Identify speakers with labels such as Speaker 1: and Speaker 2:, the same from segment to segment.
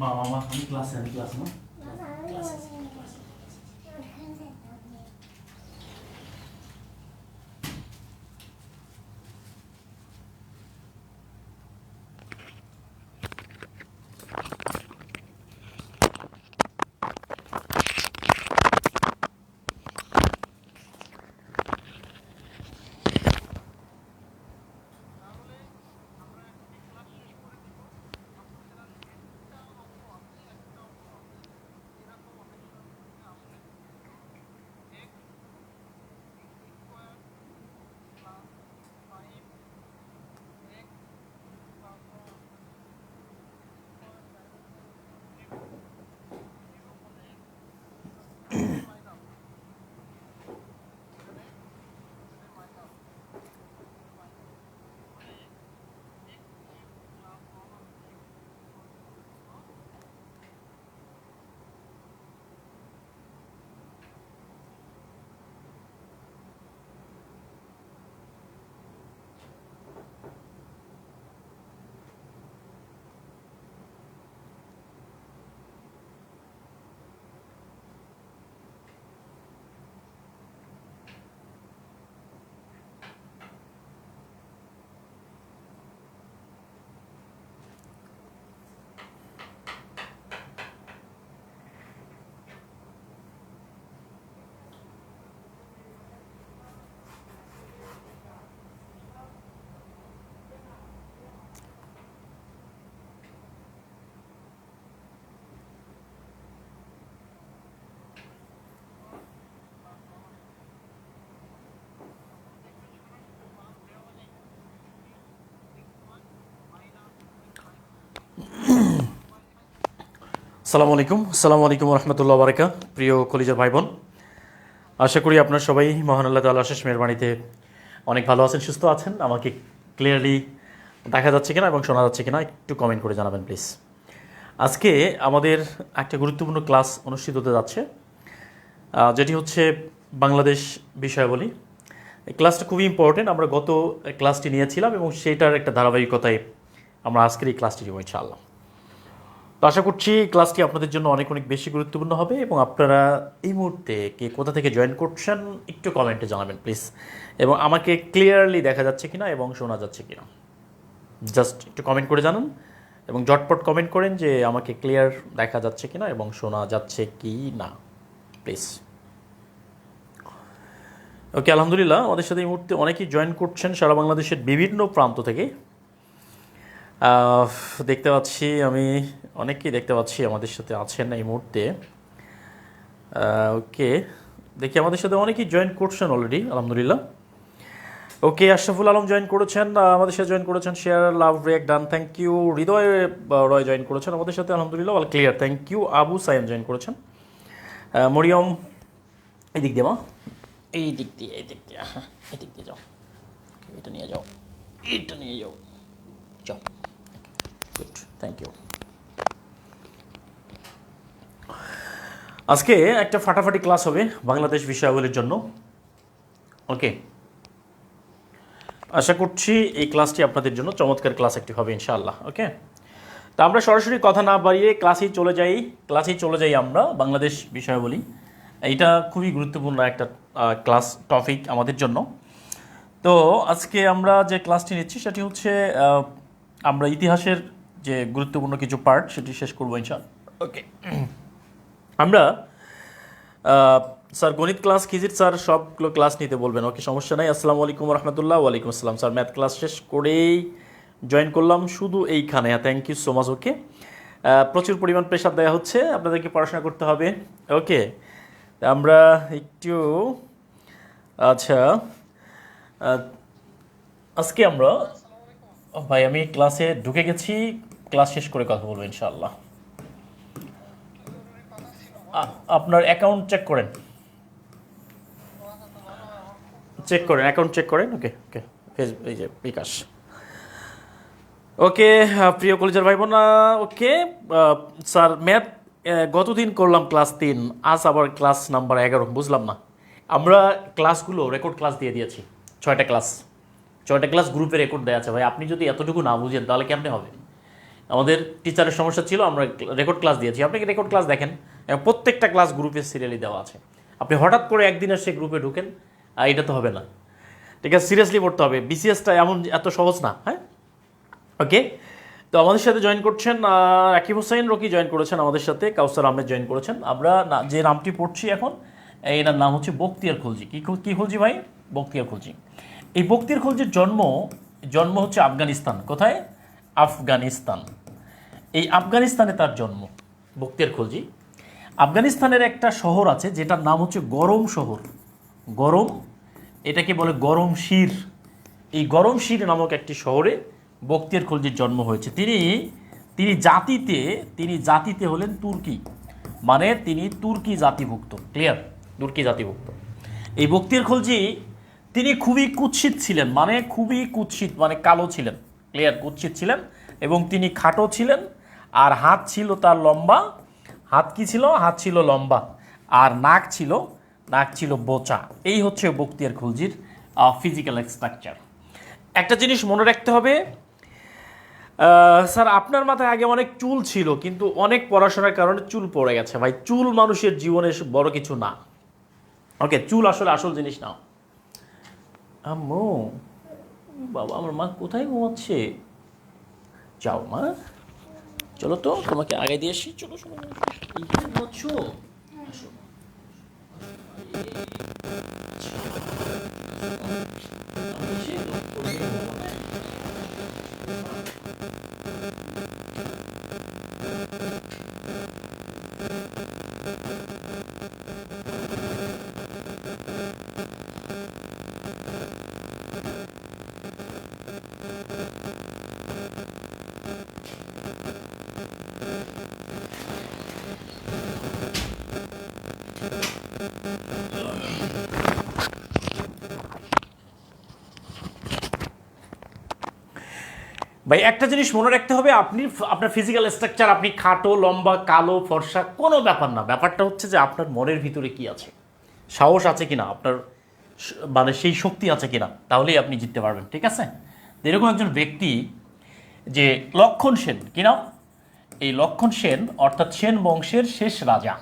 Speaker 1: মামা আমি ক্লাসে না ক্লাসে আসসালামু আলাইকুম রহমতুল্লাহ বারাকাতুহু। প্রিয় কলিজার ভাই বোন, আশা করি আপনারা সবাই মহান আল্লাহ তাআলার অশেষ মেহেরবানিতে অনেক ভালো আছেন, সুস্থ আছেন। আমাকে ক্লিয়ারলি দেখা যাচ্ছে কিনা এবং শোনা যাচ্ছে কিনা একটু কমেন্ট করে জানাবেন প্লিজ। আজকে আমাদের একটা গুরুত্বপূর্ণ ক্লাস অনুষ্ঠিত হতে যাচ্ছে, যেটি হচ্ছে বাংলাদেশ বিষয়াবলী। এই ক্লাসটা খুবই ইম্পর্টেন্ট। আমরা গত ক্লাসটি নিয়েছিলাম এবং সেটার একটা ধারাবাহিকতায় আমরা আজকের এই ক্লাসটি নেব ইনশাআল্লাহ। তো আশা করছি ক্লাসটি আপনাদের জন্য অনেক অনেক বেশি গুরুত্বপূর্ণ হবে এবং আপনারা এই মুহূর্তে কে কোথা থেকে জয়েন করছেন একটু কমেন্টে জানাবেন প্লিজ, এবং আমাকে ক্লিয়ারলি দেখা যাচ্ছে কিনা এবং শোনা যাচ্ছে কিনা জাস্ট একটু কমেন্ট করে জানান এবং ঝটপট কমেন্ট করেন যে আমাকে ক্লিয়ার দেখা যাচ্ছে কিনা এবং শোনা যাচ্ছে কি না প্লিজ। ওকে, আলহামদুলিল্লাহ আমাদের সাথে এই মুহূর্তে অনেকেই জয়েন করছেন সারা বাংলাদেশের বিভিন্ন প্রান্ত থেকে। দেখতে পাচ্ছি, আমি অনেকেই দেখতে পাচ্ছি আমাদের সাথে আছেন এই মুহূর্তে। ওকে, দেখি আমাদের সাথে অনেকেই জয়েন করছেন অলরেডি, আলহামদুলিল্লাহ। ওকে, আশরাফুল আলম জয়েন করেছেন, আমাদের সাথে জয়েন করেছেন। Share love react done, thank you. Hridoy Roy join করেছেন আমাদের সাথে, আলহামদুলিল্লাহ, all clear, thank you. Abu Saim join করেছেন। মরিয়ম, এই দিক দিয়ে মা, এই দিক দিয়ে হ্যাঁ এই দিক দিয়ে যাও, এটা নিয়ে যাও, এটা নিয়ে যাও, যাও। Good, thank you. আজকে একটা ফাটাফাটি ক্লাস হবে বাংলাদেশ বিষয়াবলীর জন্য। ওকে, আশা করছি এই ক্লাসটি আপনাদের জন্য চমৎকার ক্লাস একটি হবে ইনশাআল্লাহ। ওকে, তা আমরা সরাসরি কথা না বাড়িয়ে ক্লাসেই চলে যাই আমরা বাংলাদেশ বিষয়াবলী। এইটা খুবই গুরুত্বপূর্ণ একটা ক্লাস টপিক আমাদের জন্য। তো আজকে আমরা যে ক্লাসটি নিচ্ছি সেটি হচ্ছে আমরা ইতিহাসের যে গুরুত্বপূর্ণ কিছু পার্ট সেটি শেষ করবো ইনশাআল্লাহ। ওকে, আমরা স্যার গণিত ক্লাস, খিজির স্যার সবগুলো ক্লাস নিতে বলবেন। ওকে, সমস্যা নাই। আসসালামু আলাইকুম রহমতুল্লাহ। ওয়ালাইকুম আসসালাম স্যার, ম্যাথ ক্লাস শেষ করেই জয়েন করলাম শুধু এইখানে, থ্যাংক ইউ সো মাচ। ওকে, প্রচুর পরিমাণ প্রেশার দেওয়া হচ্ছে, আপনাদেরকে পড়াশোনা করতে হবে। ওকে, আমরা একটু আচ্ছা আজকে আমরা ভাই আমি ক্লাসে ঢুকে গেছি, ক্লাস শেষ করে কথা বলবো ইনশাআল্লাহ। আপনার অ্যাকাউন্ট চেক করেন, অ্যাকাউন্ট চেক করেন। ওকে ওকে, এই যে বিকাশ। ওকে, প্রিয় কলেজের ভাই বোনা, ওকে স্যার ম্যাথ গতদিন করলাম ক্লাস 3, আজ আবার ক্লাস নাম্বার 11। বুঝলাম না, আমরা ক্লাসগুলো রেকর্ড ক্লাস দিয়ে দিয়েছি, 6টা ক্লাস গ্রুপে রেকর্ড দেওয়া আছে। ভাই আপনি যদি এতটুকু না বুঝেন তাহলে কেমনে হবে? আমাদের টিচারের সমস্যা ছিল, আমরা রেকর্ড ক্লাস দিয়েছি। আপনি রেকর্ড ক্লাস দেখেন, এবং প্রত্যেকটা ক্লাস গ্রুপে সিরিয়ালি দেওয়া আছে। আপনি হঠাৎ করে একদিন এসে গ্রুপে ঢুকেন, এটা তো হবে না। ঠিক আছে, সিরিয়াসলি পড়তে হবে। বিসিএসটা এত সহজ না। হ্যাঁ, ওকে। তো আমাদের সাথে জয়েন করছেন রাকিব হোসেন রকি, জয়েন করেছেন আমাদের সাথে, কাউসার আহমেদ জয়েন করেছেন। আমরা যে নামটি পড়ছি এখন, এটার নাম হচ্ছে বখতিয়ার খলজি। কী খলজি ভাই? বখতিয়ার খলজি। এই বখতিয়ার খলজির জন্ম হচ্ছে আফগানিস্তান। কোথায়? আফগানিস্তান। এই আফগানিস্তানে তার জন্ম, বখতিয়ার খলজি। আফগানিস্তানের একটা শহর আছে যেটার নাম হচ্ছে গরম শহর। গরম, এটাকে বলে গরম শির। এই গরম শির নামক একটি শহরে বখতিয়ার খলজির জন্ম হয়েছে। তিনি জাতিতে হলেন তুর্কি, মানে তিনি তুর্কি জাতিভুক্ত। ক্লিয়ার? তুর্কি জাতিভুক্ত। এই বখতিয়ার খলজি তিনি খুবই কুৎসিত ছিলেন, মানে খুবই কুৎসিত, মানে কালো ছিলেন। ক্লিয়ার? কুৎসিত ছিলেন। এবং তিনি খাটো ছিলেন, আর হাত ছিল তার লম্বা। হাত কি ছিল? হাত ছিল লম্বা, আর নাক ছিল বোচা। এই হচ্ছে বখতিয়ার খলজির ফিজিক্যাল স্ট্রাকচার। একটা জিনিস মনে রাখতে হবে, স্যার আপনার মাথায় আগে অনেক চুল ছিল, কিন্তু অনেক পড়াশোনার কারণে চুল পড়ে গেছে। ভাই, চুল মানুষের জীবনে বড় কিছু না। ওকে, চুল আসলে আসল জিনিস না। আম্মু, বাবা, আমার মা কোথায় ঘুমাচ্ছে? যাও মা, চলো তো, তোমাকে আগে দিয়ে আসি। চলো চলো, এইখানে ঘুমাচ্ছ? আসো। ভাই, একটা জিনিস মনে রাখতে হবে, আপনার ফিজিক্যাল স্ট্রাকচার, আপনি খাটো, লম্বা, কালো, ফর্সা, কোনো ব্যাপার না। ব্যাপারটা হচ্ছে যে আপনার মনের ভিতরে কি আছে, সাহস আছে কিনা, আপনার মানে সেই শক্তি আছে কিনা, তাহলেই আপনি জিততে পারবেন। ঠিক আছে? এরকম একজন ব্যক্তি যে লক্ষণ সেন, কি নাম? এই লক্ষণ সেন অর্থাৎ সেন বংশের শেষ রাজা।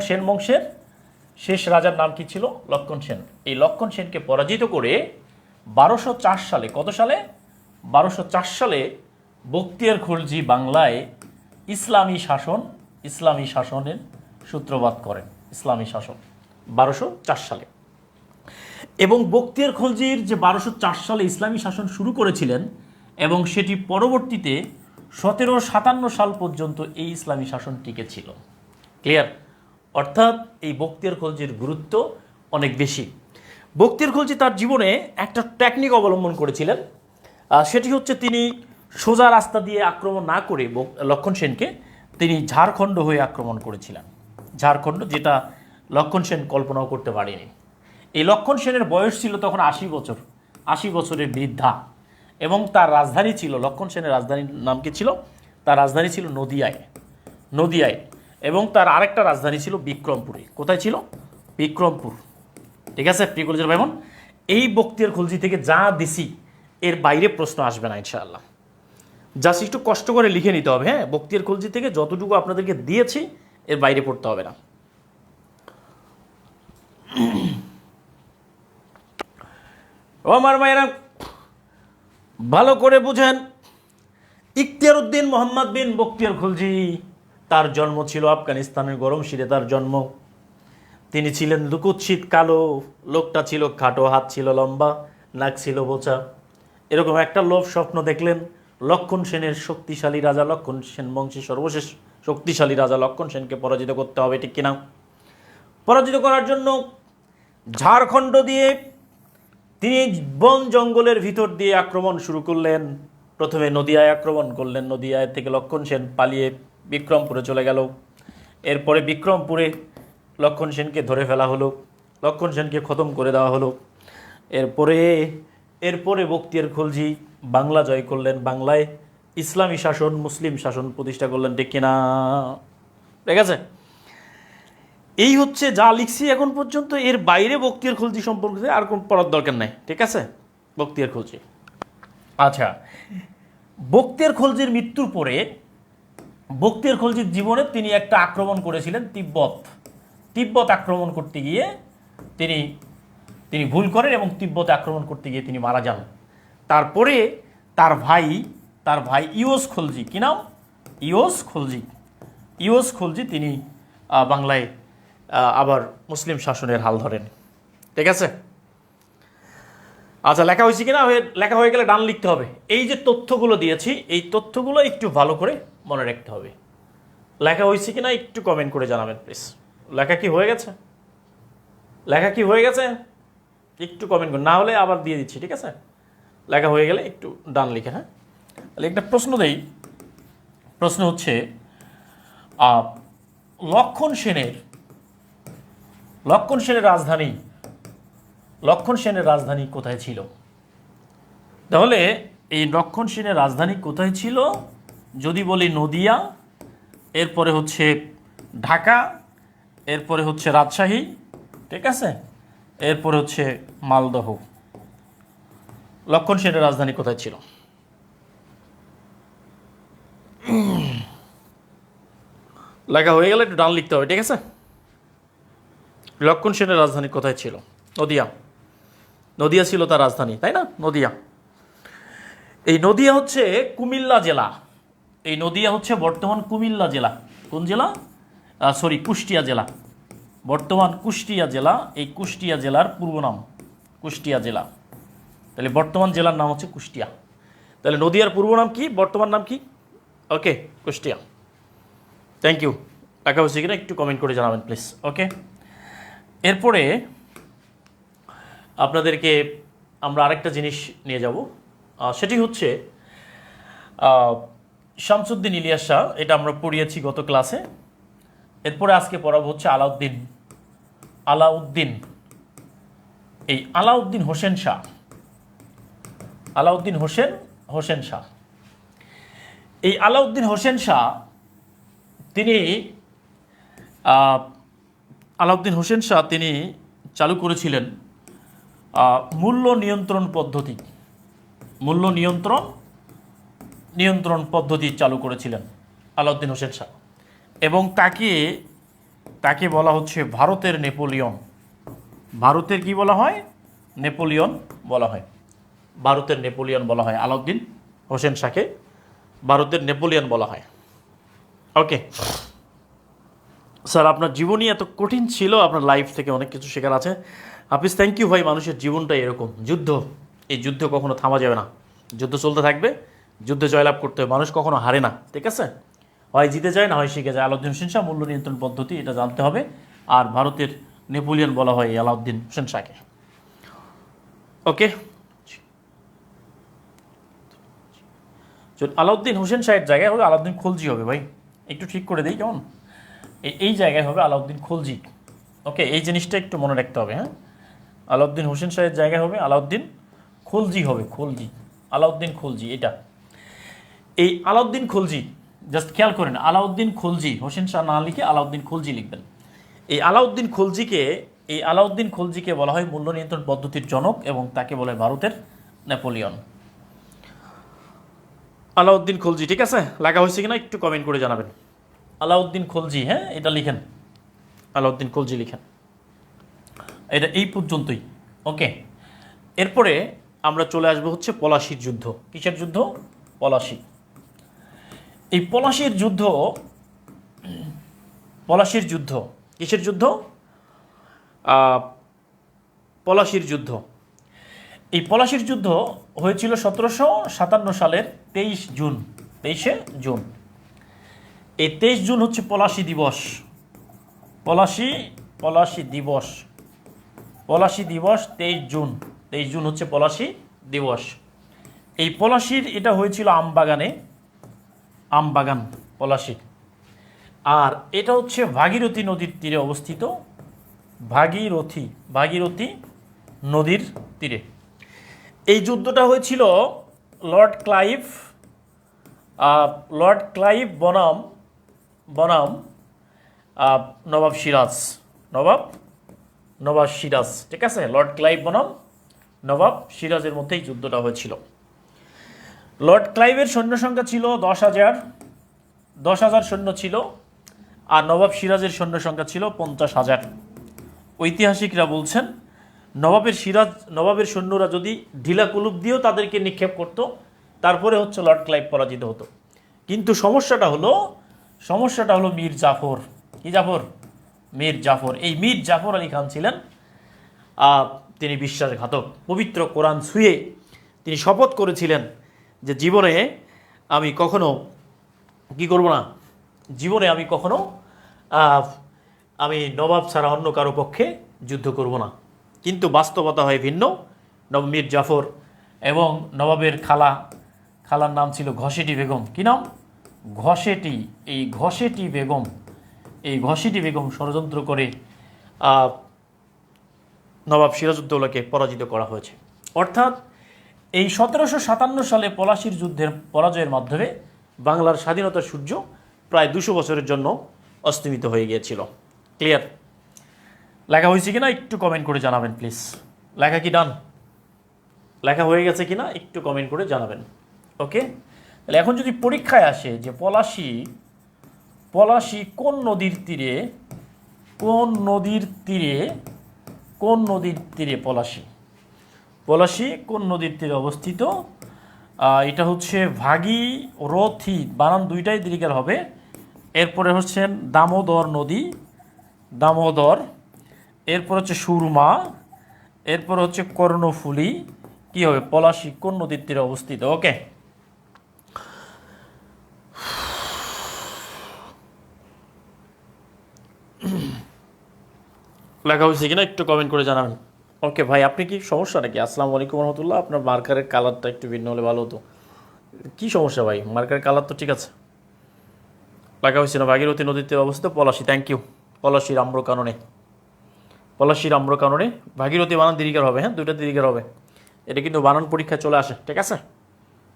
Speaker 1: সেন বংশের শেষ রাজার নাম কি ছিল? লক্ষণ সেন। এই লক্ষণ সেনকে পরাজিত করে 1204 সালে, কত সালে? 1204 সালে বখতিয়ার খলজি বাংলায় ইসলামী শাসনের সূত্রপাত করেন। ইসলামী শাসন 1204 সালে। এবং বখতিয়ার খলজির যে 1204 সালে ইসলামী শাসন শুরু করেছিলেন, এবং সেটি পরবর্তীতে 1757 সাল পর্যন্ত এই ইসলামী শাসন টিকে ছিল। ক্লিয়ার? অর্থাৎ এই বখতিয়ার খলজির গুরুত্ব অনেক বেশি। বখতিয়ার খলজি তার জীবনে একটা টেকনিক অবলম্বন করেছিলেন, সেটি হচ্ছে তিনি সোজা রাস্তা দিয়ে আক্রমণ না করে লক্ষণ সেনকে তিনি ঝাড়খণ্ড হয়ে আক্রমণ করেছিলেন। ঝাড়খণ্ড, যেটা লক্ষণ সেন কল্পনাও করতে পারেনি। এই লক্ষণ সেনের বয়স ছিল তখন 80 বছর, 80 বছরের বৃদ্ধা। এবং তার রাজধানী ছিল, লক্ষণ সেনের রাজধানীর নাম কি ছিল? তার রাজধানী ছিল নদিয়ায়। এবং তার আরেকটা রাজধানী ছিল বিক্রমপুরে। কোথায় ছিল? বিক্রমপুর। ঠিক আছে প্রিয় কলেজের ভাই বোন, এই বখতিয়ার খলজি থেকে যা দিছি এর বাইরে প্রশ্ন আসবে না ইনশাআল্লাহ। জাস্ট একটু কষ্ট করে লিখে নিতে হবে। হ্যাঁ, বখতিয়ার খলজি থেকে যতটুকু আপনাদেরকে দিয়েছি এর বাইরে পড়তে হবে না। ও আমার ভাইয়েরা, ভালো করে বুঝেন, ইখতিয়ার উদ্দিন মোহাম্মদ বিন বখতিয়ার খলজি, তার জন্ম ছিল আফগানিস্তানের গরম শিরে। তার জন্ম, তিনি ছিলেন কুৎসিত কালো, লোকটা ছিল খাটো, হাত ছিল লম্বা, নাক ছিল বোচা। এরকম একটা লোভ স্বপ্ন দেখলেন লক্ষণ সেনের শক্তিশালী রাজা, লক্ষণ সেন বংশের সর্বশেষ শক্তিশালী রাজা লক্ষণ সেনকে পরাজিত করতে হবে। ঠিক কিনা? পরাজিত করার জন্য ঝাড়খণ্ড দিয়ে তিনি বন জঙ্গলের ভিতর দিয়ে আক্রমণ শুরু করলেন। প্রথমে নদিয়ায় আক্রমণ করলেন, নদিয়ায় থেকে লক্ষণ সেন পালিয়ে বিক্রমপুরে চলে গেল। এরপরে বিক্রমপুরে লক্ষণ সেনকে ধরে ফেলা হলো, লক্ষণ সেনকে খতম করে দেওয়া হলো। এরপরে বখতিয়ার খলজি বাংলা জয় করলেন, বাংলায় ইসলামী শাসন, মুসলিম শাসন প্রতিষ্ঠা করলেন। ঠিক কিনা? ঠিক আছে? এই হচ্ছে যা লিখছি এখন পর্যন্ত। এর বাইরে বখতিয়ার খলজি সম্পর্কে আর কোন পড়ার দরকার নাই। ঠিক আছে? বখতিয়ার খলজি। আচ্ছা, বখতিয়ার খলজির মৃত্যুর পরে বখতিয়ার খলজির জীবনে তিনি একটা আক্রমণ করেছিলেন তিব্বত আক্রমণ করতে গিয়ে তিনি তিনি ভুল করেন এবং তিব্বতে আক্রমণ করতে গিয়ে তিনি মারা যান। তারপরে তার ভাই ইউস খলজি, কি নাম? ইউস খলজি তিনি বাংলায় আবার মুসলিম শাসনের হাল ধরেন। ঠিক আছে, আচ্ছা লেখা হয়েছে কিনা? লেখা হয়ে গেলে ডান লিখতে হবে। এই যে তথ্যগুলো দিয়েছি, এই তথ্যগুলো একটু ভালো করে মনে রাখতে হবে। লেখা হয়েছে কিনা একটু কমেন্ট করে জানাবেন প্লিজ। লেখা কি হয়ে গেছে? একটু কমেন্ট করুন, না হলে আবার দিয়ে দিচ্ছি। ঠিক আছে, লেখা হয়ে গেলে একটু ডান লিখে। হ্যাঁ, তাহলে একটা প্রশ্ন দেই। প্রশ্ন হচ্ছে লক্ষণ সেনের রাজধানী কোথায় ছিল? তাহলে এই লক্ষণ সেনের রাজধানী কোথায় ছিল? যদি বলি নদিয়া, এরপরে হচ্ছে ঢাকা, এরপরে হচ্ছে রাজশাহী, ঠিক আছে, এরপরে হচ্ছে মালদহ। লক্ষণ সেনের রাজধানী কোথায় ছিল? লেখা হয়ে গেলে একটু ডান লিখতে হবে। ঠিক আছে, লক্ষণ সেনের রাজধানী কোথায় ছিল? নদিয়া ছিল তার রাজধানী, তাই না? নদিয়া। এই নদিয়া হচ্ছে কুমিল্লা জেলা। এই নদিয়া হচ্ছে বর্তমান কুমিল্লা জেলা। কোন জেলা? কুষ্টিয়া জেলা। বর্তমান কুষ্টিয়া জেলা। এই কুষ্টিয়া জেলার পূর্ব নাম কুষ্টিয়া জেলা। তাহলে বর্তমান জেলার নাম হচ্ছে কুষ্টিয়া। তাহলে নদিয়ার পূর্ব নাম কি, বর্তমান নাম কি? ওকে, কুষ্টিয়া। Thank you. লেখা হচ্ছে কিনা একটু কমেন্ট করে জানাবেন প্লিজ। ওকে, এরপরে আপনাদেরকে আমরা আরেকটা জিনিস নিয়ে যাব, সেটি হচ্ছে শামসুদ্দিন ইলিয়াস শাহ। এটা আমরা পড়িয়েছি গত ক্লাসে। এরপরে আজকে পড়াবো হচ্ছে আলাউদ্দিন এই আলাউদ্দিন হোসেন শাহ। আলাউদ্দিন হোসেন শাহ। এই আলাউদ্দিন হোসেন শাহ তিনি চালু করেছিলেন মূল্য নিয়ন্ত্রণ পদ্ধতি চালু করেছিলেন আলাউদ্দিন হোসেন শাহ। এবং তাকে বলা হচ্ছে ভারতের নেপোলিয়ন। ভারতের কি বলা হয়? নেপোলিয়ন বলা হয়। ভারতের নেপোলিয়ন বলা হয় আলাউদ্দিন হোসেন শাহকে। ভারতের নেপোলিয়ন বলা হয়। ওকে স্যার, আপনার জীবনী এত কঠিন ছিল, আপনার লাইফ থেকে অনেক কিছু শেখার আছে। হাফিজ, থ্যাংক ইউ ভাই। মানুষের জীবনটাই এরকম, এই যুদ্ধ কখনো থামা যাবে না, যুদ্ধ চলতে থাকবে, যুদ্ধে জয়লাভ করতে হবে। মানুষ কখনো হারে না, ঠিক আছে? হয় জিতে যায়, না হয় শিখে যায়। আলাউদ্দিন হোসেন শাহ মূল্য নিয়ন্ত্রণ পদ্ধতি, এটা জানতে হবে। আর ভারতের নেপোলিয়ন বলা হয় আলাউদ্দিন হোসেন শাহকে। ওকে, আলাউদ্দিন হোসেন শাহের জায়গায় হবে আলাউদ্দিন খলজি হবে ভাই, একটু ঠিক করে দিই কেমন? এই জায়গায় হবে আলাউদ্দিন খলজি। ওকে, এই জিনিসটা একটু মনে রাখতে হবে। হ্যাঁ, আলাউদ্দিন হোসেন শাহের জায়গায় হবে আলাউদ্দিন খলজি হবে। আলাউদ্দিন খলজি। এটা এই আলাউদ্দিন খলজি, জাস্ট খেয়াল করেন, আলাউদ্দিন খলজি, হোসেন শাহ না লিখে আলাউদ্দিন খলজি লিখবেন। এই আলাউদ্দিন খলজিকে বলা হয় মূল্য নিয়ন্ত্রণ পদ্ধতির জনক, এবং তাকে বলে ভারতের নেপোলিয়ন। আলাউদ্দিন খলজি, ঠিক আছে? লেখা হয়েছে কিনা একটু কমেন্ট করে জানাবেন। আলাউদ্দিন খলজি, হ্যাঁ, এটা লিখেন, আলাউদ্দিন খলজি লিখেন। এটা এই পর্যন্তই। ওকে, এরপরে আমরা চলে আসবো হচ্ছে পলাশির যুদ্ধ। কিসের যুদ্ধ? পলাশি। এই পলাশির যুদ্ধ কিসের যুদ্ধ? পলাশির যুদ্ধ। এই পলাশির যুদ্ধ হয়েছিল 1757 সালের 23 জুন। এই 23 জুন হচ্ছে পলাশি দিবস। পলাশি দিবস 23 জুন হচ্ছে পলাশি দিবস। এই পলাশির এটা হয়েছিল আমবাগান পলাশি। আর এটা হচ্ছে ভাগীরথী নদীর তীরে অবস্থিত। ভাগীরথী নদীর তীরে এই যুদ্ধটা হয়েছিল লর্ড ক্লাইভ বনাম নবাব সিরাজ, ঠিক আছে? লর্ড ক্লাইভ বনাম নবাব সিরাজের মধ্যে এই যুদ্ধটা হয়েছিল। লর্ড ক্লাইভের সৈন্য সংখ্যা ছিল 10,000, 10,000 সৈন্য ছিল, আর নবাব সিরাজের সৈন্য সংখ্যা ছিল 50,000। ঐতিহাসিকরা বলছেন নবাবের সৈন্যরা যদি ঢিলা কুলুপ দিয়েও তাদেরকে নিক্ষেপ করত, তারপরে হচ্ছে লর্ড ক্লাইভ পরাজিত হতো। কিন্তু সমস্যাটা হলো মীর জাফর। কি জাফর? মীর জাফর। এই মীর জাফর আলী খান ছিলেন তিনি বিশ্বাসঘাতক। পবিত্র কোরআন ছুঁয়ে তিনি শপথ করেছিলেন যে জীবনে আমি কখনো কি করব না, জীবনে আমি কখনো আমি নবাব ছাড়া অন্য কারো পক্ষে যুদ্ধ করব না। কিন্তু বাস্তবতা হয় ভিন্ন। মীর জাফর এবং নবাবের খালার নাম ছিল ঘসেটি বেগম। কি নাম? ঘসেটি। এই ঘসেটি বেগম ষড়যন্ত্র করে নবাব সিরাজউদ্দৌলাকে পরাজিত করা হয়েছে। অর্থাৎ এই 1757 সালে পলাশির যুদ্ধের পরাজয়ের মাধ্যমে বাংলার স্বাধীনতার সূর্য প্রায় 200 বছরের জন্য অস্তমিত হয়ে গিয়েছিল। ক্লিয়ার? লেখা হয়েছে কিনা একটু কমেন্ট করে জানাবেন প্লিজ। লেখা কি ডান? লেখা হয়ে গেছে কিনা একটু কমেন্ট করে জানাবেন। ওকে, তাহলে এখন যদি পরীক্ষায় আসে যে পলাশি কোন নদীর তীরে পলাশি কোন নদীর তীরে অবস্থিত? এটা হচ্ছে ভাগীরথী, বানান দুইটাই দীর্ঘার হবে। এরপরে হচ্ছেন দামোদর নদী, দামোদর। এরপর হচ্ছে সুরমা, এরপর হচ্ছে কর্ণফুলী। কি হবে? পলাশি কোন নদীর তীরে অবস্থিত? ওকে, লেখা হয়েছে কিনা একটু কমেন্ট করে জানাবেন। ওকে ভাই, আপনি কি সমস্যা নাকি? আসসালামু আলাইকুম রহমতুল্লাহ। আপনার মার্কারের কালারটা একটু ভিন্ন হলে ভালো হতো। কি সমস্যা ভাই? মার্কারের কালার তো ঠিক আছে। লেখা হয়েছে না ভাগীরথী নদীতে অবস্থিত পলাশি। Thank you. পলাশির আম্রকাননে ভাগীরথী বানান দীর্ঘার হবে। হ্যাঁ, দুইটা দীর্ঘার হবে। এটা কিন্তু বানান পরীক্ষায় চলে আসে, ঠিক আছে?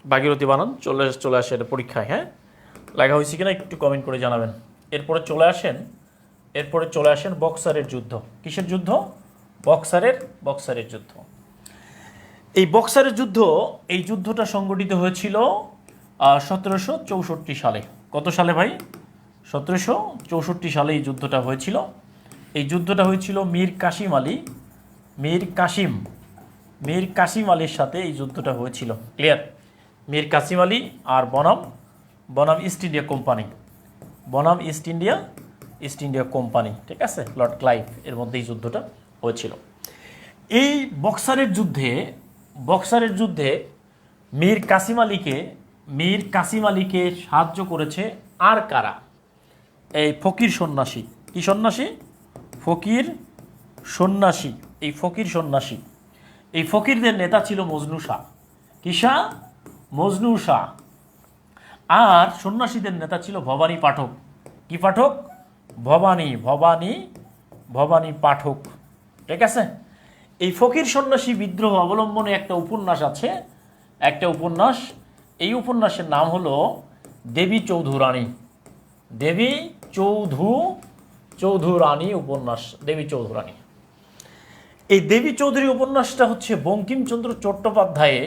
Speaker 1: ভাগীরথী বানান চলে আসে এটা পরীক্ষায়। হ্যাঁ, লেখা হয়েছে কিনা একটু কমেন্ট করে জানাবেন। এরপরে চলে আসেন বক্সারের যুদ্ধ। কিসের যুদ্ধ? বক্সারের যুদ্ধ। এই বক্সারের যুদ্ধ, এই যুদ্ধটা সংগঠিত হয়েছিল 1764 সালে। কত সালে ভাই? 1764 সালে এই যুদ্ধটা হয়েছিল। এই যুদ্ধটা হয়েছিল মীর কাসিম আলীর সাথে এই যুদ্ধটা হয়েছিল। ক্লিয়ার? মীর কাসিম আলী আর বনাম ইস্ট ইন্ডিয়া কোম্পানি, ঠিক আছে, লর্ড ক্লাইভ, এর মধ্যে এই যুদ্ধটা হয়েছিল। এই বক্সারের যুদ্ধে মীর কাসিম আলীকে সাহায্য করেছে আর কারা? এই ফকির সন্ন্যাসী। কি সন্ন্যাসী? ফকির সন্ন্যাসী। এই ফকিরদের নেতা ছিল মজনু শাহ। কি শাহ? মজনু শাহ। আর সন্ন্যাসীদের নেতা ছিল ভবানী পাঠক। কি পাঠক? ভবানী পাঠক, ঠিক আছে? এই ফকির সন্ন্যাসী বিদ্রোহ অবলম্বনে একটা উপন্যাস আছে, এই উপন্যাসের নাম হলো দেবী চৌধুরানী উপন্যাস। এই দেবী চৌধুরী উপন্যাসটা হচ্ছে বঙ্কিমচন্দ্র চট্টোপাধ্যায়।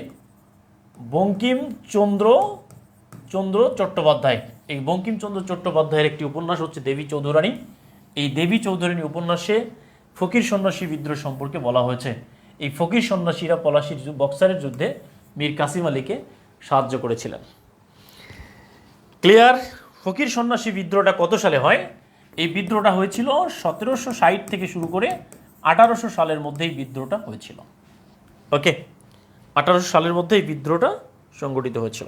Speaker 1: এই বঙ্কিমচন্দ্র চট্টোপাধ্যায়ের একটি উপন্যাস হচ্ছে দেবী চৌধুরানী। এই দেবী চৌধুরানী উপন্যাসে ফকির সন্ন্যাসী বিদ্রোহ সম্পর্কে বলা হয়েছে। এই ফকির সন্ন্যাসীরা পলাশির বক্সারের যুদ্ধে মীর কাসিম আলীকে সাহায্য করেছিলেন। ক্লিয়ার? ফকির সন্ন্যাসী বিদ্রোহটা কত সালে হয়? এই বিদ্রোহটা হয়েছিল 1760 থেকে শুরু করে 1800 সালের মধ্যে এই বিদ্রোহটা হয়েছিল। ওকে, 1800 সালের মধ্যে এই বিদ্রোহটা সংগঠিত হয়েছিল।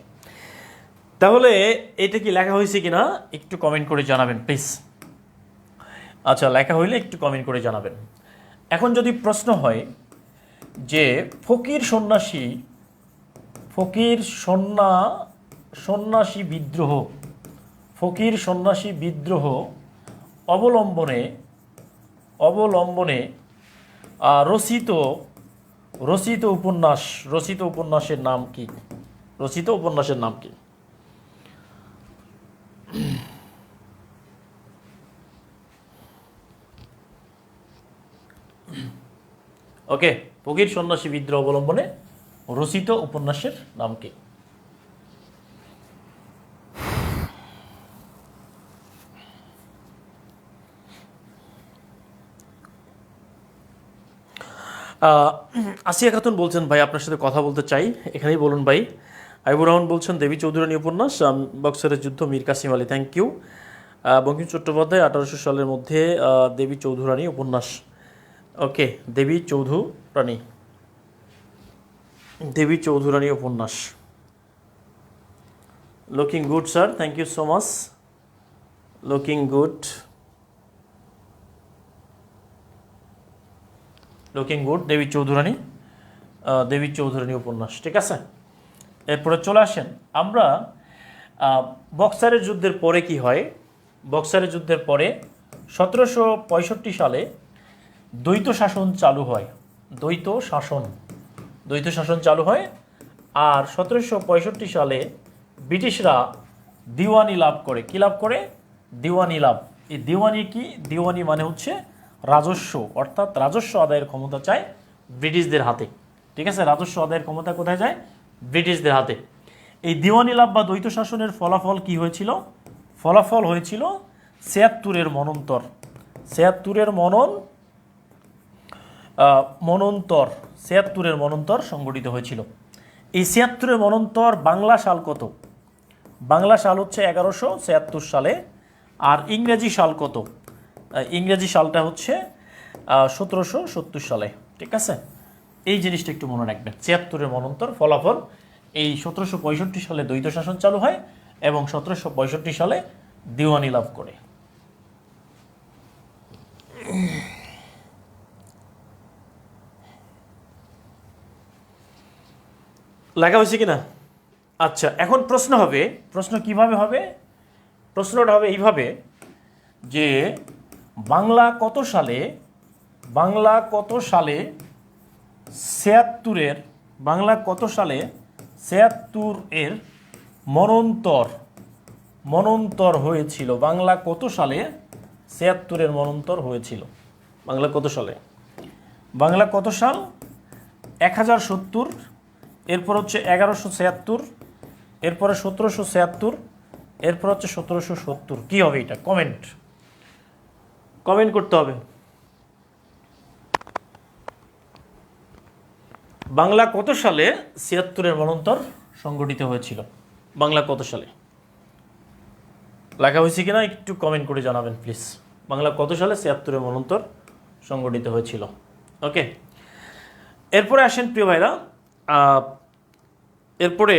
Speaker 1: তাহলে এটা কি লেখা হয়েছে কিনা একটু কমেন্ট করে জানাবেন প্লিজ। আচ্ছা, লেখা হইলে একটু কমেন্ট করে জানাবেন। এখন যদি প্রশ্ন হয় যে ফকির সন্ন্যাসী বিদ্রোহ অবলম্বনে রচিত উপন্যাসের নাম কি? ওকে, ফকির সন্ন্যাসী বিদ্রোহ অবলম্বনে রচিত উপন্যাসের নাম কি? আহ, আসিয়া খাতুন বলছেন ভাই আপনার সাথে কথা বলতে চাই, এখানেই বলুন ভাই। আইবুর রহমান বলছেন দেবী চৌধুরানী উপন্যাস, বক্সারের যুদ্ধ, মীর কাসিম আলী, থ্যাংক ইউ। বঙ্কিম চট্টোপাধ্যায় 1800 সালের মধ্যে দেবী চৌধুরানী উপন্যাস। ওকে, দেবী চৌধুরানী, দেবী চৌধুরানী উপন্যাস। Looking good sir, thank you so much. Looking good, looking good, Debi Chaudhurani, Debi Chaudhurani উপন্যাস, ঠিক আছে। এরপরে চলে আসেন আমরা বক্সারের যুদ্ধের পরে কি হয়। বক্সারের যুদ্ধের পরে 1765 সালে দ্বৈত শাসন চালু হয়। দ্বৈত শাসন, দ্বৈত শাসন চালু হয়। আর 1765 সালে ব্রিটিশরা দিওয়ানি লাভ করে। কি লাভ করে? দিওয়ানি লাভ। এই দিওয়ানি কি? দিওয়ানি মানে হচ্ছে রাজস্ব, অর্থাৎ রাজস্ব আদায়ের ক্ষমতা চায় ব্রিটিশদের হাতে, ঠিক আছে। রাজস্ব আদায়ের ক্ষমতা কোথায় যায়? ব্রিটিশদের হাতে। এই দিওয়ানি লাভ বা দ্বৈত শাসনের ফলাফল কি হয়েছিল? ফলাফল হয়েছিল 76-এর মনন্তর। 76-এর মনন্তর, 76-এর মনন্তর সংগঠিত হয়েছিল। এই 76-এর মনন্তর বাংলা সাল কত? বাংলা সাল হচ্ছে 1176 সালে। আর ইংরেজি সাল কত? ইংরেজি সালটা হচ্ছে 1770 সালে, ঠিক আছে। এই জিনিসটা একটু মনে রাখবেন। 76-এর মনন্তর ফলাফল, এই 1765 সালে দ্বৈত শাসন চালু হয় এবং 1765 সালে দিওয়ানি লাভ করে। লেখা হয়েছে কিনা? আচ্ছা, এখন প্রশ্ন হবে। প্রশ্ন কিভাবে হবে? প্রশ্নটা হবে এইভাবে যে বাংলা কত সালে, বাংলা কত সালে 76-এর, বাংলা কত সালে 76-এর মনন্তর, মনন্তর হয়েছিল? বাংলা কত সালে 76-এর মনন্তর হয়েছিল? বাংলা কত সালে? বাংলা কত সাল? 1070, এরপর হচ্ছে 1176, এরপরে 1776, এরপর হচ্ছে 1770। কী হবে এটা? কমেন্ট, কমেন্ট করতে হবে। বাংলা কত সালে 76-এর মনন্তর সংগঠিত হয়েছিল? বাংলা কত সালে? লেখা হয়েছে কিনা একটু কমেন্ট করে জানাবেন প্লিজ। বাংলা কত সালে 76-এর মনন্তর সংগঠিত হয়েছিল? ওকে, এরপরে আসেন প্রিয় ভাইরা, এরপরে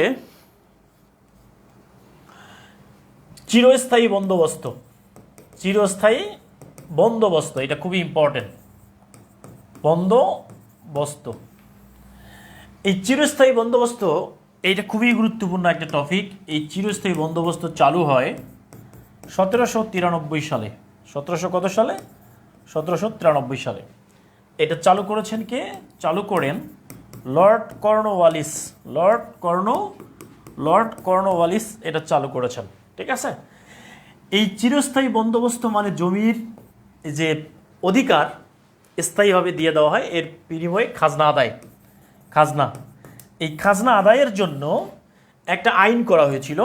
Speaker 1: চিরস্থায়ী বন্দোবস্ত। চিরস্থায়ী বন্দোবস্ত, এটা খুবই ইম্পর্টেন্ট। বন্দোবস্ত, এই চিরস্থায়ী বন্দোবস্ত, এইটা খুবই গুরুত্বপূর্ণ একটা টপিক। এই চিরস্থায়ী বন্দোবস্ত চালু হয় 1793 সালে। 1700 কত সালে? 1793 সালে। এটা চালু করেছেন কে? চালু করেন লর্ড কর্নওয়ালিস। লর্ড কর্নওয়ালিস এটা চালু করেছেন, ঠিক আছে। এই চিরস্থায়ী বন্দোবস্ত মানে জমির যে অধিকার স্থায়ীভাবে দিয়ে দেওয়া হয়, এর বিনিময়ে খাজনা আদায়। খাজনা, এই খাজনা আদায়ের জন্য একটা আইন করা হয়েছিল।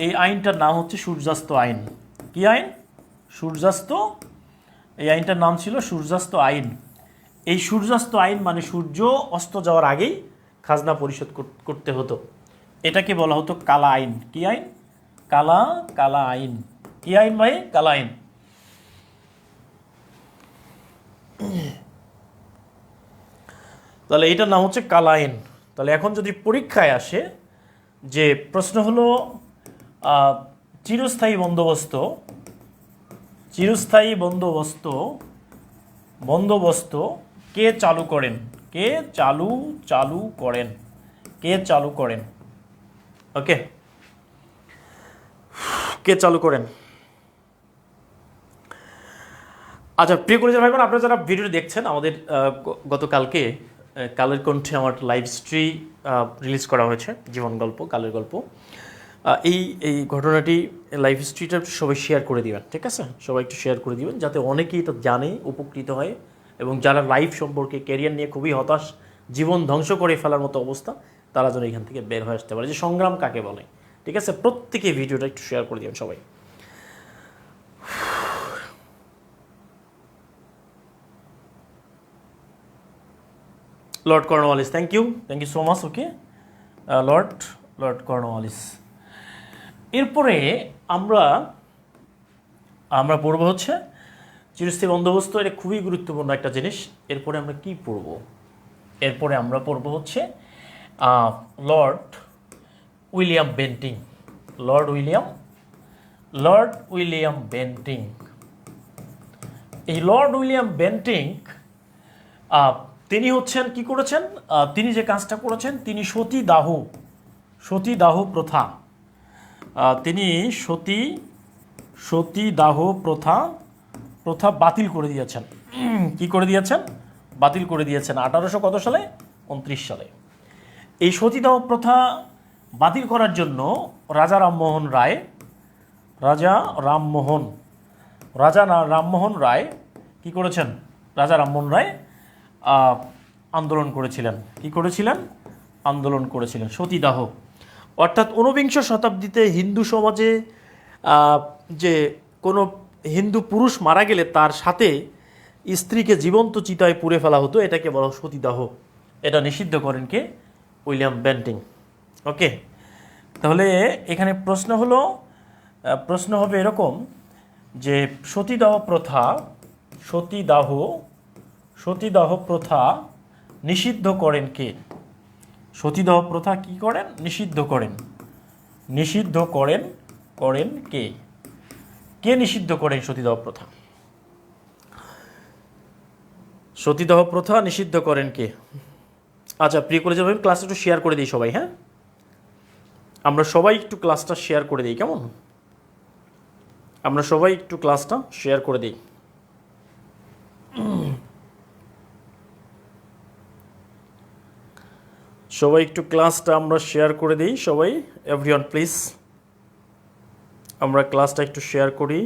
Speaker 1: এই আইনটার নাম হচ্ছে সূর্যাস্ত আইন। কি আইন? সূর্যাস্ত। এই আইনটার নাম ছিল সূর্যাস্ত আইন। এই সূর্যাস্ত আইন মানে সূর্য অস্ত যাওয়ার আগেই খাজনা পরিশোধ করতে হতো। এটাকে বলা হতো কালা আইন। কি আইন? কালা আইন। কি আইন ভাই? কালা আইন। তাহলে এটার নাম হচ্ছে কালা আইন। তাহলে এখন যদি পরীক্ষায় আসে যে প্রশ্ন হলো চিরস্থায়ী বন্দোবস্ত, চিরস্থায়ী বন্দোবস্ত, বন্দোবস্ত কে চালু করেন? কে চালু করেন? কে চালু করেন? ওকে, কে চালু করেন? আচ্ছা প্রিয় কলেজের ভাই বোন, আপনারা যারা ভিডিও দেখছেন, আমাদের গতকালকে কালের কণ্ঠে আমার লাইভ স্ট্রি রিলিজ করা হয়েছে, জীবন গল্প, কালের গল্প। এই ঘটনাটি লাইভ স্ট্রিটা সবাই শেয়ার করে দিবেন, ঠিক আছে। সবাই একটু শেয়ার করে দিবেন যাতে অনেকেই এটা জানে, উপকৃত হয়। এবং যারা লাইফ সম্পর্কে, ক্যারিয়ার নিয়ে খুবই হতাশ, জীবন ধ্বংস করে ফেলার মতো অবস্থা, তারা যেন এখান থেকে বের হয়ে আসতে পারে, যে সংগ্রাম কাকে বলে, ঠিক আছে। প্রত্যেকে ভিডিওটা একটু শেয়ার করে দিবেন সবাই। Lord Cornwallis, thank you so much. Okay, lord Cornwallis. এরপরে আমরা পড়ব হচ্ছে চিরস্থায়ী বন্দোবস্ত। এটা খুবই গুরুত্বপূর্ণ একটা জিনিস। এরপরে আমরা কি পড়ব? এরপরে আমরা পড়ব হচ্ছে Lord William Bentinck. Lord William Bentinck. এই লর্ড উইলিয়াম বেন্টিং তিনি হচ্ছেন কি করেছেন? তিনি যে কাজটা করেছেন, তিনি সতীদাহ প্রথা, তিনি সতীদাহ প্রথা বাতিল করে দিয়েছেন। কি করে দিয়েছেন? বাতিল করে দিয়েছেন 1800 কত সালে? 29 সালে। এই সতীদাহ প্রথা বাতিল করার জন্য রাজা রামমোহন রায় কি করেছেন? রাজা রামমোহন রায় আন্দোলন করেছিলেন। কি করেছিলেন? আন্দোলন করেছিলেন সতীদাহ। অর্থাৎ 19 শতাব্দীতে হিন্দু সমাজে যে কোনো হিন্দু পুরুষ মারা গেলে তার সাথে স্ত্রীকে জীবন্ত চিতায় পুড়ে ফেলা হতো, এটাকে বলা সতীদাহ। এটা নিষিদ্ধ করেন কে? William Bentinck. ওকে, তাহলে এখানে প্রশ্ন হবে এরকম যে সতীদাহ প্রথা নিষিদ্ধ করেন কে? সতীদাহ প্রথা কি করেন? নিষিদ্ধ করেন কে? কে নিষিদ্ধ করেন সতীদাহ প্রথা? সতীদাহ প্রথা নিষিদ্ধ করেন কে? আচ্ছা, প্রিয় কলেজের ভাই, ক্লাসটা একটু শেয়ার করে দিই সবাই। হ্যাঁ, আমরা সবাই একটু ক্লাসটা শেয়ার করে দিই, কেমন? আমরা সবাই একটু ক্লাসটা শেয়ার করে দিই। সবাই একটু ক্লাসটা আমরা শেয়ার করে দিই সবাই। এভরিওয়ান প্লিজ, আমরা ক্লাসটা একটু শেয়ার করি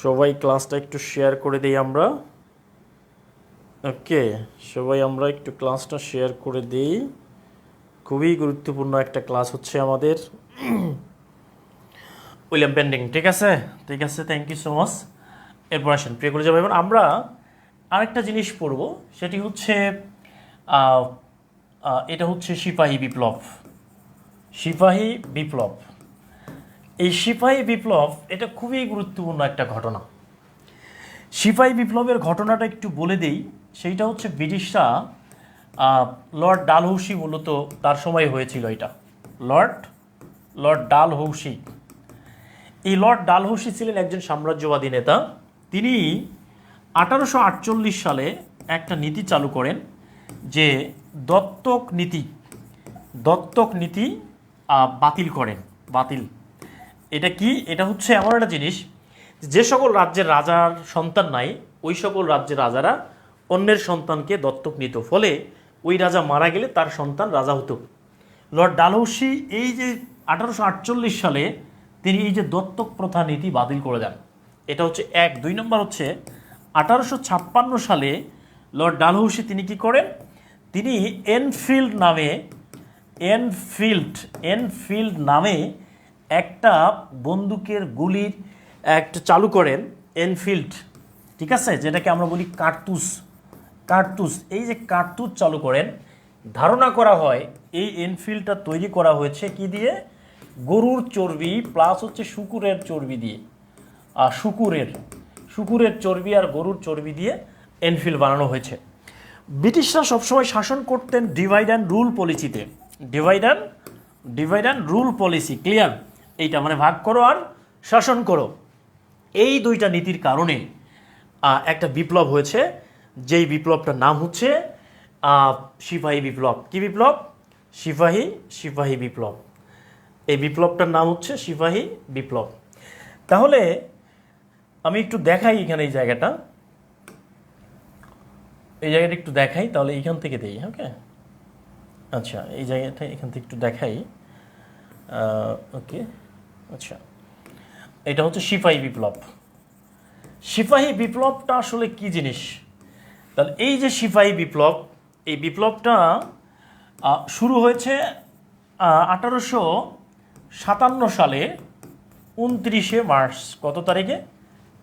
Speaker 1: সবাই ক্লাসটা একটু শেয়ার করে দিই আমরা। ওকে, সবাই আমরা একটু ক্লাসটা শেয়ার করে দিই। খুবই গুরুত্বপূর্ণ একটা ক্লাস হচ্ছে আমাদের উইলিয়াম বেন্টিং। ঠিক আছে, থ্যাংক ইউ সো মাচ। এরপর আসেন প্রিয় কলেজ ভাই বোন, আমরা আরেকটা জিনিস পড়ব, সেটি হচ্ছে এটা হচ্ছে সিপাহী বিপ্লব। এই সিপাহী বিপ্লব এটা খুবই গুরুত্বপূর্ণ একটা ঘটনা। সিপাহী বিপ্লবের ঘটনাটা একটু বলে দেই। সেইটা হচ্ছে ব্রিটিশরা লর্ড ডালহৌসি মূলত তার সময় হয়েছিল। এটা লর্ড ডালহৌসি। এই লর্ড ডালহৌসি ছিলেন একজন সাম্রাজ্যবাদী নেতা। তিনি 1848 সালে একটা নীতি চালু করেন, যে দত্তক নীতি বাতিল। এটা কি? এটা হচ্ছে এমন একটা জিনিস, যে সকল রাজ্যের রাজার সন্তান নাই, ওই সকল রাজ্যের রাজারা অন্যের সন্তানকে দত্তক নিত। ফলে ওই রাজা মারা গেলে তার সন্তান রাজা হতো। লর্ড ডালহৌসি এই যে 1848 সালে তিনি এই যে দত্তক প্রথা নীতি বাতিল করে দেন। এটা হচ্ছে 1। 2 নম্বর হচ্ছে 1856 সালে লর্ড ডালহৌসি তিনি কি করেন? তিনি এনফিল্ড নামে একটা বন্দুকের গুলির একটা চালু করেন, এনফিল্ড। ঠিক আছে, যেটাকে আমরা বলি কার্তুস। এই যে কার্তুস চালু করেন, ধারণা করা হয় এই এনফিল্ডটা তৈরি করা হয়েছে কি দিয়ে? গরুর চর্বি প্লাস হচ্ছে শুকুরের চর্বি দিয়ে। শুকুরের চর্বি আর গরুর চর্বি দিয়ে এনফিল্ড বানানো হয়েছে। ব্রিটিশরা সবসময় শাসন করতেন ডিভাইড অ্যান্ড রুল পলিসিতে। Divide and rule policy, clear? এইটা মানে ভাগ করো আর শাসন করো। এই দুইটা নীতির কারণে একটা বিপ্লব হয়েছে, যেই বিপ্লবটার নাম হচ্ছে সিপাহী বিপ্লব। কি বিপ্লব? সিপাহী বিপ্লব। এই বিপ্লবটার নাম হচ্ছে সিপাহী বিপ্লব। তাহলে আমি একটু দেখাই এখানে এই জায়গাটা একটু দেখাই, তাহলে এইখান থেকে দেই। ওকে, আচ্ছা, এই জায়গাটা এখান থেকে একটু দেখাই। ওকে, আচ্ছা, এটা হচ্ছে সিপাহী বিপ্লবটা আসলে কি জিনিস? তাহলে এই যে সিপাহী বিপ্লব, এই বিপ্লবটা শুরু হয়েছে 1857 সালে 29শে মার্চ। কত তারিখে?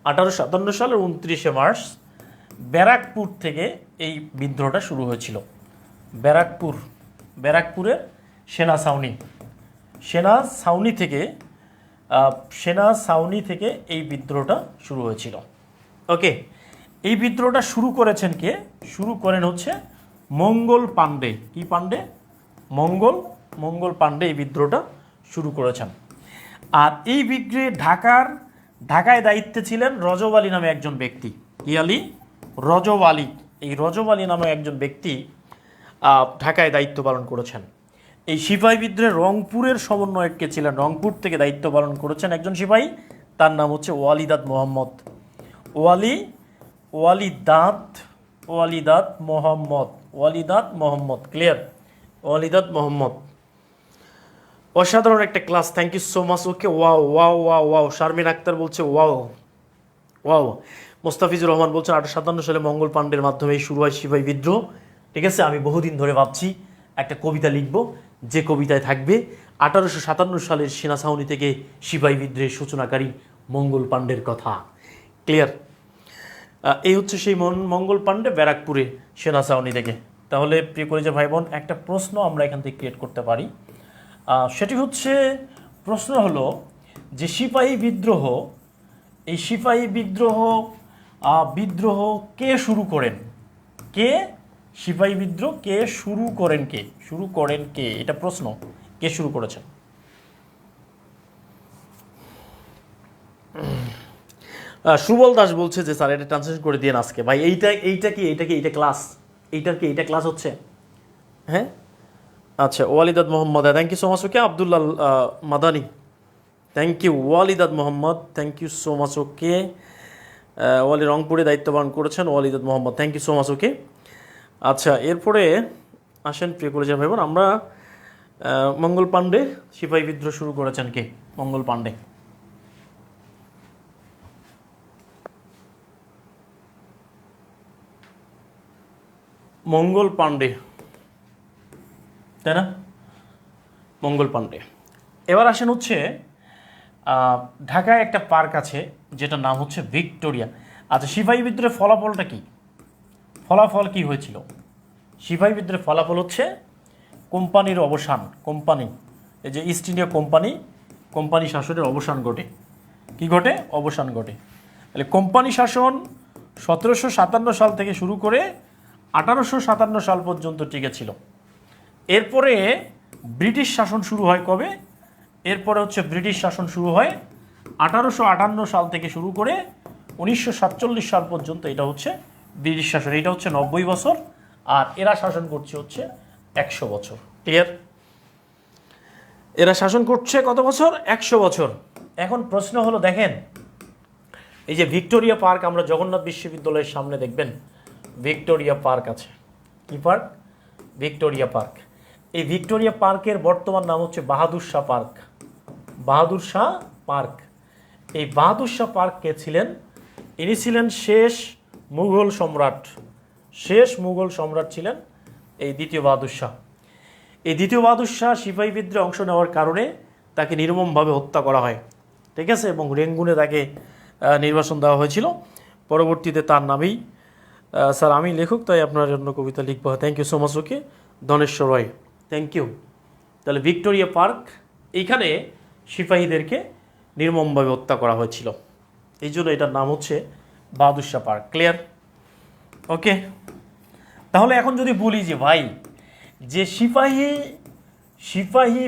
Speaker 1: 1857 সালের 29শে মার্চ ব্যারাকপুর থেকে এই বিদ্রোহটা শুরু হয়েছিল। ব্যারাকপুরের সেনা ছাউনি থেকে এই বিদ্রোহটা শুরু হয়েছিল। ওকে, এই বিদ্রোহটা শুরু করেছেন কে? শুরু করেন হচ্ছে মঙ্গল পাণ্ডে। কি পাণ্ডে? মঙ্গল পাণ্ডে এই বিদ্রোহটা শুরু করেছেন। আর এই বিদ্রোহে ঢাকায় দায়িত্বে ছিলেন রজব আলী নামে একজন ব্যক্তি। কি আলী? রজব আলী। এই রজব আলী নামে একজন ব্যক্তি ঢাকায় দায়িত্ব পালন করেছেন। এই সিপাহী বিদ্রোহে রংপুরের সমন্বয়ক কে ছিলেন? রংপুর থেকে দায়িত্ব পালন করেছেন একজন সিপাহী, তার নাম হচ্ছে ওয়ালিদাদ মোহাম্মদ। ওয়ালিদাদ মোহাম্মদ। ক্লিয়ার? ওয়ালিদাদ মোহাম্মদ। অসাধারণ একটা class, thank you so much. Okay, wow wow wow wow. Sharmin Akter বলছে ওয়াও ওয়াও। মোস্তাফিজুর রহমান বলছেন 1857 সালে মঙ্গল পাণ্ডের মাধ্যমে শুরু হয় সিপাহী বিদ্রোহ। ঠিক আছে, আমি বহুদিন ধরে ভাবছি একটা কবিতা লিখব, যে কবিতায় থাকবে 1857 সালের সেনা ছাউনি থেকে সিপাহী বিদ্রোহের সূচনাকারী মঙ্গল পাণ্ডের কথা। ক্লিয়ার? এই হচ্ছে সেই মঙ্গল পাণ্ডে ব্যারাকপুরে সেনা ছাউনি থেকে। তাহলে প্রিয় কলেজের ভাই বোন, একটা প্রশ্ন আমরা এখান থেকে ক্রিয়েট করতে পারি। সেটি হচ্ছে, প্রশ্ন হলো যে সিপাহী বিদ্রোহ, এই সিপাহী বিদ্রোহ কে শুরু করেন? সিপাহী বিদ্রোহ শুরু করেন কে? এটা প্রশ্ন। কে শুরু করেছেন? সুবল দাস বলছে যে স্যার এটা ট্রান্সলেশন করে দিয়ে আজকে। ভাই এইটা ক্লাস? এইটা ক্লাস হচ্ছে? হ্যাঁ, আচ্ছা। Walidad Mohammad, thank you so much. Okay, Abdullah Madani, thank you. Walidad Mohammad, thank you so much. Okay, Wali রংপুরে দায়িত্ব পালন করেছেন Walidad Mohammad, thank you so much. Okay, আচ্ছা, এরপরে আসেন প্রিয় কলেজের ভাই বোন, আমরা মঙ্গল পাণ্ডে সিপাহী বিদ্রোহ শুরু করেছেন কে? মঙ্গল পাণ্ডে। তাই না? মঙ্গল পাণ্ডে। এবার আসেন হচ্ছে ঢাকায় একটা পার্ক আছে যেটার নাম হচ্ছে ভিক্টোরিয়া। আচ্ছা, সিপাহী বিদ্রোহের ফলাফলটা কি? ফলাফল কি হয়েছিল? সিপাহী বিদ্রোহের ফলাফল হচ্ছে কোম্পানির অবসান। এই যে ইস্ট ইন্ডিয়া কোম্পানি শাসনের অবসান ঘটে। কি ঘটে? অবসান ঘটে। তাহলে কোম্পানি শাসন 1757 সাল থেকে শুরু করে 1857 সাল পর্যন্ত টিকে ছিল। এরপরে ব্রিটিশ শাসন শুরু হয় কবে? এরপরে হচ্ছে ব্রিটিশ শাসন শুরু হয় 1858 সাল থেকে শুরু করে 1947 সাল পর্যন্ত। এটা হচ্ছে ব্রিটিশ শাসন। এটা হচ্ছে 90 বছর, আর এরা শাসন করছে হচ্ছে 100 বছর। ক্লিয়ার? এরা শাসন করছে কত বছর? 100 বছর। এখন প্রশ্ন হলো, দেখেন এই যে ভিক্টোরিয়া পার্ক, আমরা জগন্নাথ বিশ্ববিদ্যালয়ের সামনে দেখবেন ভিক্টোরিয়া পার্ক আছে। কি পার্ক? Victoria park. এই ভিক্টোরিয়া পার্কের বর্তমান নাম হচ্ছে বাহাদুর শাহ পার্ক। এই বাহাদুর শাহ পার্ক কে ছিলেন? ইনি ছিলেন শেষ মুঘল সম্রাট ছিলেন এই দ্বিতীয় বাহাদুর শাহ। এই দ্বিতীয় বাহাদুর শাহ সিপাহী বিদ্রোহে অংশ নেওয়ার কারণে তাকে নির্মমভাবে হত্যা করা হয়। ঠিক আছে, এবং রেঙ্গুনে তাকে নির্বাসন দেওয়া হয়েছিল। পরবর্তীতে তার নামেই, স্যার আমি লেখক তাই আপনার জন্য কবিতা লিখবো। Thank you so much. Okay, Dhaneshwar Roy, thank you. তাহলে ভিক্টোরিয়া পার্ক, এইখানে সিপাহীদেরকে নির্মমভাবে হত্যা করা হয়েছিল, এই জন্য এটার নাম হচ্ছে বাহাদুর শাহ পার্ক। ক্লিয়ার? ওকে, তাহলে এখন যদি বলি যে ভাই, যে সিপাহী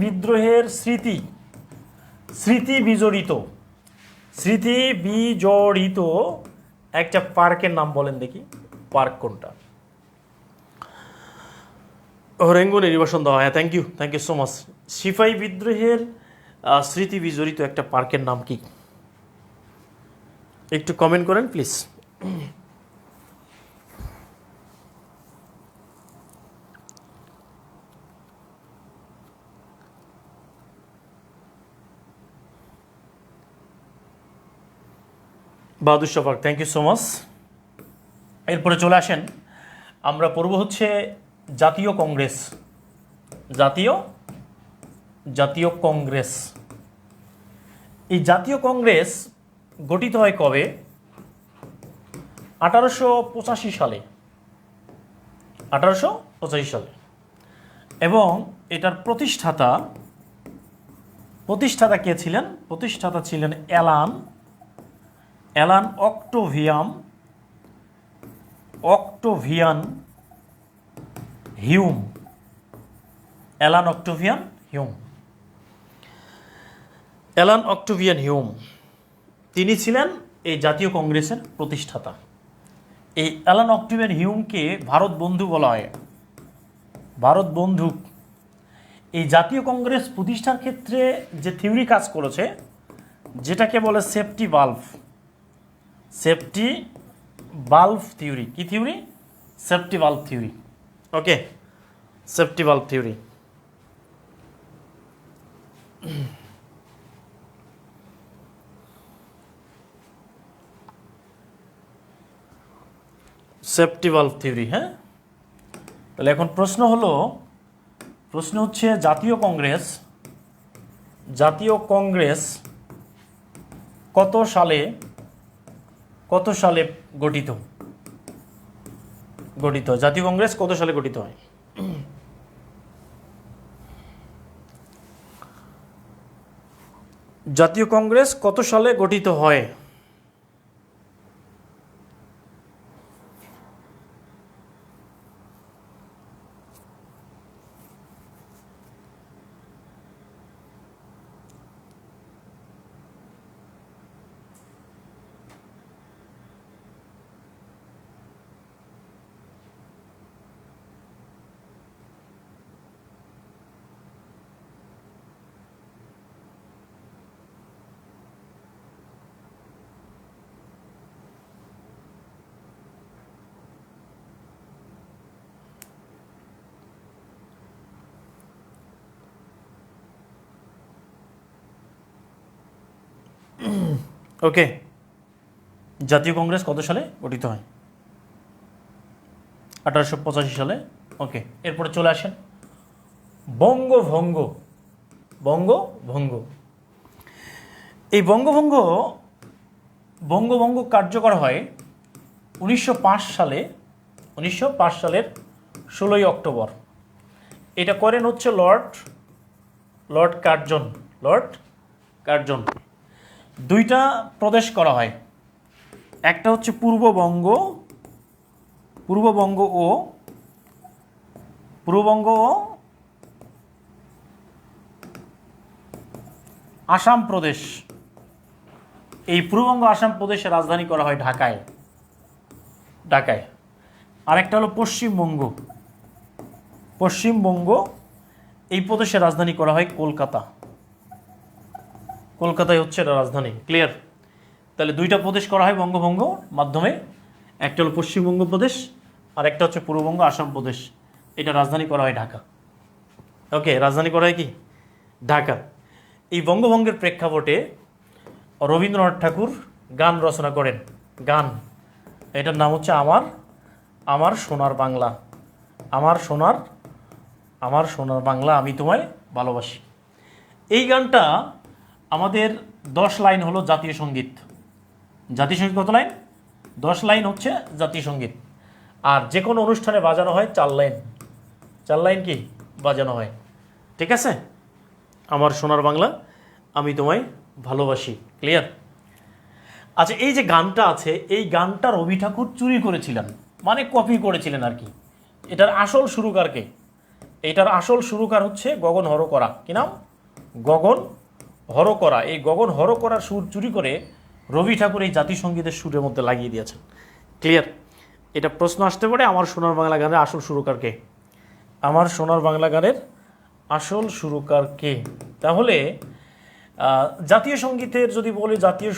Speaker 1: বিদ্রোহের স্মৃতি বিজড়িত একটা পার্কের নাম বলেন দেখি। পার্ক কোনটা? রেঙ্গুনে নির্বাসন দেওয়া হয়। Thank you so much. সিপাহী বিদ্রোহের স্মৃতি বিজড়িত একটা পার্কের নাম কি? একটু কমেন্ট করেন please. Bahadur Shah park, thank you so much. এরপরে চলে আসেন, আমরা পড়ব হচ্ছে জাতীয় কংগ্রেস। এই জাতীয় কংগ্রেস গঠিত হয় কবে? 1885 সালে, 1885 সালে। এবং এটার প্রতিষ্ঠাতা কে ছিলেন? প্রতিষ্ঠাতা ছিলেন Alan Octavian Hume. Alan Octavian Hume তিনি ছিলেন এই জাতীয় কংগ্রেসের প্রতিষ্ঠাতা। এই অ্যালান অক্টোভিয়ান হিউমকে ভারত বন্ধু বলা হয়। ভারত বন্ধু এই জাতীয় কংগ্রেস প্রতিষ্ঠার ক্ষেত্রে যে থিওরি কাজ করেছে, যেটাকে বলে সেফটি বাল্ব থিওরি। কি থিওরি? সেফটি বাল্ব থিওরি। ওকে, সেফটি বাল্ব থিওরি। সেফটি বাল্ব থিওরি, হ্যাঁ। তাহলে এখন প্রশ্ন হচ্ছে জাতীয় কংগ্রেস কত সালে গঠিত? জাতীয় কংগ্রেস কত সালে গঠিত হয়? জাতীয় কংগ্রেস কত সালে গঠিত হয়? ওকে, জাতীয় কংগ্রেস কত সালে গঠিত হয়? 1885 সালে। ওকে, এরপরে চলে আসেন বঙ্গভঙ্গ। এই বঙ্গভঙ্গ কার্যকর হয় 1905 সালের 16ই অক্টোবর। এটা করেন হচ্ছে লর্ড কার্জন। দুইটা প্রদেশ করা হয়, একটা হচ্ছে পূর্ববঙ্গ ও আসাম প্রদেশ। এই পূর্ববঙ্গ আসাম প্রদেশের রাজধানী করা হয় ঢাকায়। আরেকটা হলো পশ্চিমবঙ্গ। এই প্রদেশের রাজধানী করা হয় কলকাতায় হচ্ছে এটা রাজধানী। ক্লিয়ার? তাহলে দুইটা প্রদেশ করা হয় বঙ্গভঙ্গ মাধ্যমে, একটা হলো পশ্চিমবঙ্গ প্রদেশ আর একটা হচ্ছে পূর্ববঙ্গ আসাম প্রদেশ। এটা রাজধানী করা হয় ঢাকা। ওকে, রাজধানী করা হয় কি? ঢাকা। এই বঙ্গভঙ্গের প্রেক্ষাপটে রবীন্দ্রনাথ ঠাকুর গান রচনা করেন। এটার নাম হচ্ছে আমার সোনার বাংলা। আমার সোনার বাংলা, আমি তোমায় ভালোবাসি। এই গানটা আমাদের 10 লাইন হলো জাতীয় সঙ্গীত। কত লাইন? 10 লাইন হচ্ছে জাতীয় সঙ্গীত। আর যে কোনো অনুষ্ঠানে বাজানো হয় 4 লাইন কি বাজানো হয়। ঠিক আছে? আমার সোনার বাংলা, আমি তোমায় ভালোবাসি। ক্লিয়ার? আচ্ছা, এই যে গানটা আছে, এই গানটা রবি ঠাকুর চুরি করেছিলেন, মানে কপি করেছিলেন আর কি। এটার আসল সুরকার কে? এটার আসল সুরকার হচ্ছে গগন হরকরা। কি নাম? গগন হরকরা। এই গগন হরকরার সুর চুরি করে রবি ঠাকুর এই জাতীয় সঙ্গীতের সুরের মধ্যে লাগিয়ে দিয়েছেন। ক্লিয়ার? এটা প্রশ্ন আসতে পারে, আমার সোনার বাংলা গানের আসল সুরকার কে? আমার সোনার বাংলা গানের আসল সুরকার কে? তাহলে জাতীয় সঙ্গীতের যদি বলি, জাতীয়